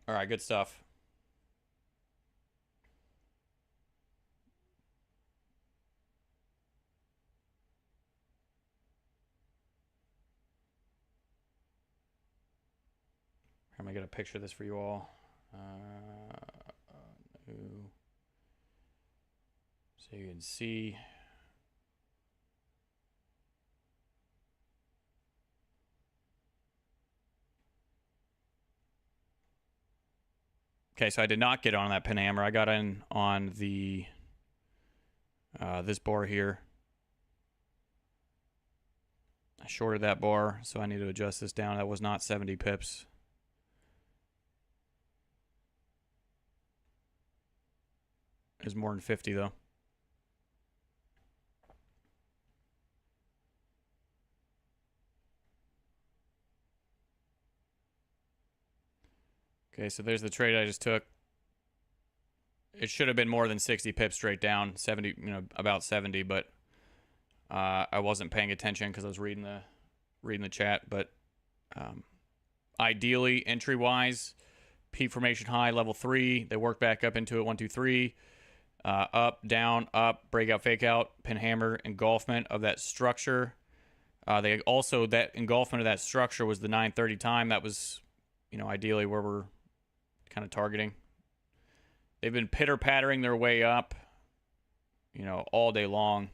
All right, good stuff. I'm gonna get a picture of this for you all. So you can see. Okay, so I did not get on that pin hammer. I got in on the this bar here. I shorted that bar, so I need to adjust this down. That was not 70 pips. It was more than 50 though. Okay, so there's the trade I just took. It should have been more than 60 pips straight down, 70, about 70, but I wasn't paying attention because I was reading the chat. But ideally, entry wise, peak formation high, level 3. They worked back up into it, 1, 2, 3. Up, down, up, breakout, fake out, pin hammer, engulfment of that structure. They also, that engulfment of that structure was the 9:30 time. That was, ideally where we're kind of targeting. They've been pitter-pattering their way up, all day long.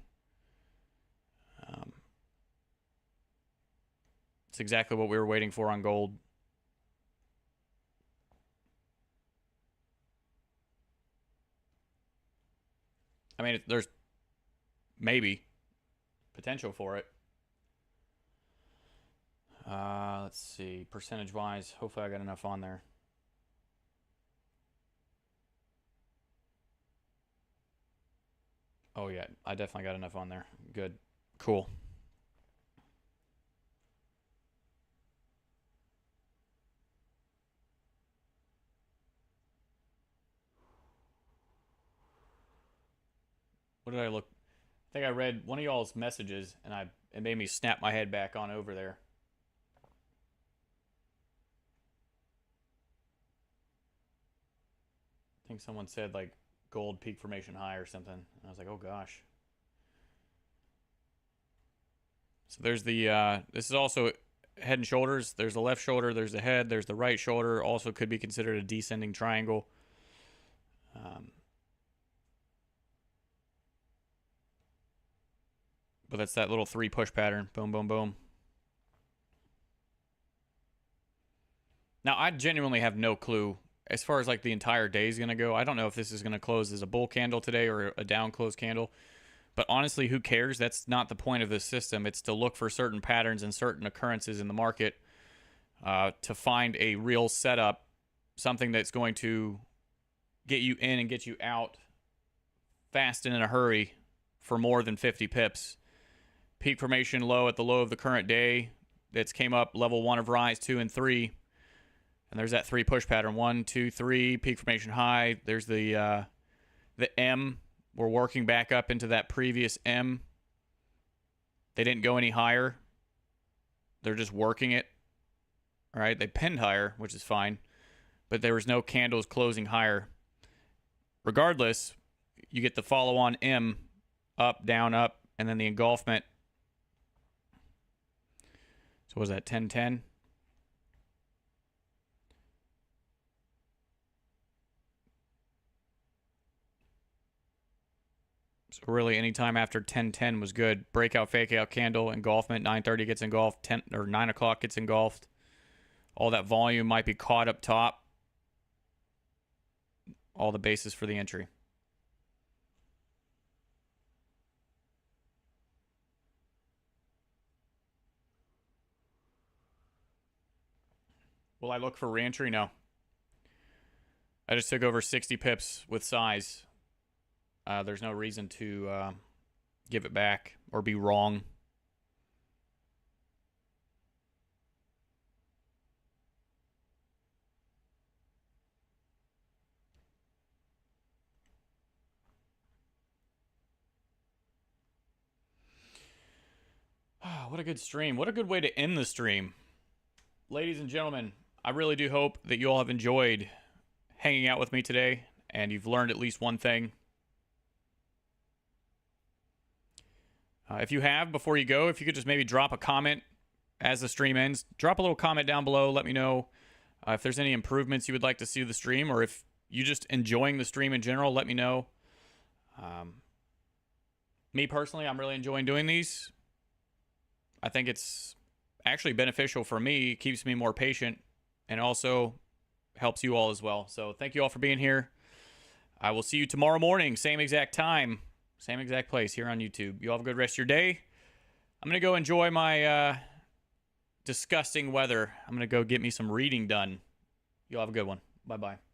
It's exactly what we were waiting for on gold. I mean, there's maybe potential for it. Let's see. Percentage-wise, hopefully I got enough on there. Oh, yeah. I definitely got enough on there. Good. Cool. What did I look? I think I read one of y'all's messages, and it made me snap my head back on over there. I think someone said like gold peak formation high or something. I was like, oh gosh. So there's the, this is also head and shoulders. There's the left shoulder, there's the head, there's the right shoulder. Also could be considered a descending triangle. But that's that little 3 push pattern. Boom, boom, boom. Now, I genuinely have no clue as far as like the entire day is going to go. I don't know if this is going to close as a bull candle today or a down close candle. But honestly, who cares? That's not the point of this system. It's to look for certain patterns and certain occurrences in the market to find a real setup, something that's going to get you in and get you out fast and in a hurry for more than 50 pips. Peak formation low at the low of the current day. That's came up level 1 of rise, 2 and 3. And there's that 3 push pattern. 1, 2, 3. Peak formation high. There's the M. We're working back up into that previous M. They didn't go any higher. They're just working it. All right. They pinned higher, which is fine. But there was no candles closing higher. Regardless, you get the follow-on M. Up, down, up. And then the engulfment. So what was that? 10-10? So really, any time after 10:10 was good. Breakout, fake out candle, engulfment. 9:30 gets engulfed. 10 or 9 o'clock gets engulfed. All that volume might be caught up top. All the basis for the entry. Will I look for reentry? No. I just took over 60 pips with size. There's no reason to give it back or be wrong. What a good stream. What a good way to end the stream. Ladies and gentlemen, I really do hope that you all have enjoyed hanging out with me today and you've learned at least one thing. If you have, before you go, if you could just maybe drop a comment as the stream ends. Drop a little comment down below. Let me know if there's any improvements you would like to see to the stream, or if you're just enjoying the stream in general, let me know. Me personally, I'm really enjoying doing these. I think it's actually beneficial for me. Keeps me more patient and also helps you all as well. So thank you all for being here. I will see you tomorrow morning, same exact time, same exact place here on YouTube. You all have a good rest of your day. I'm going to go enjoy my disgusting weather. I'm going to go get me some reading done. You all have a good one. Bye-bye.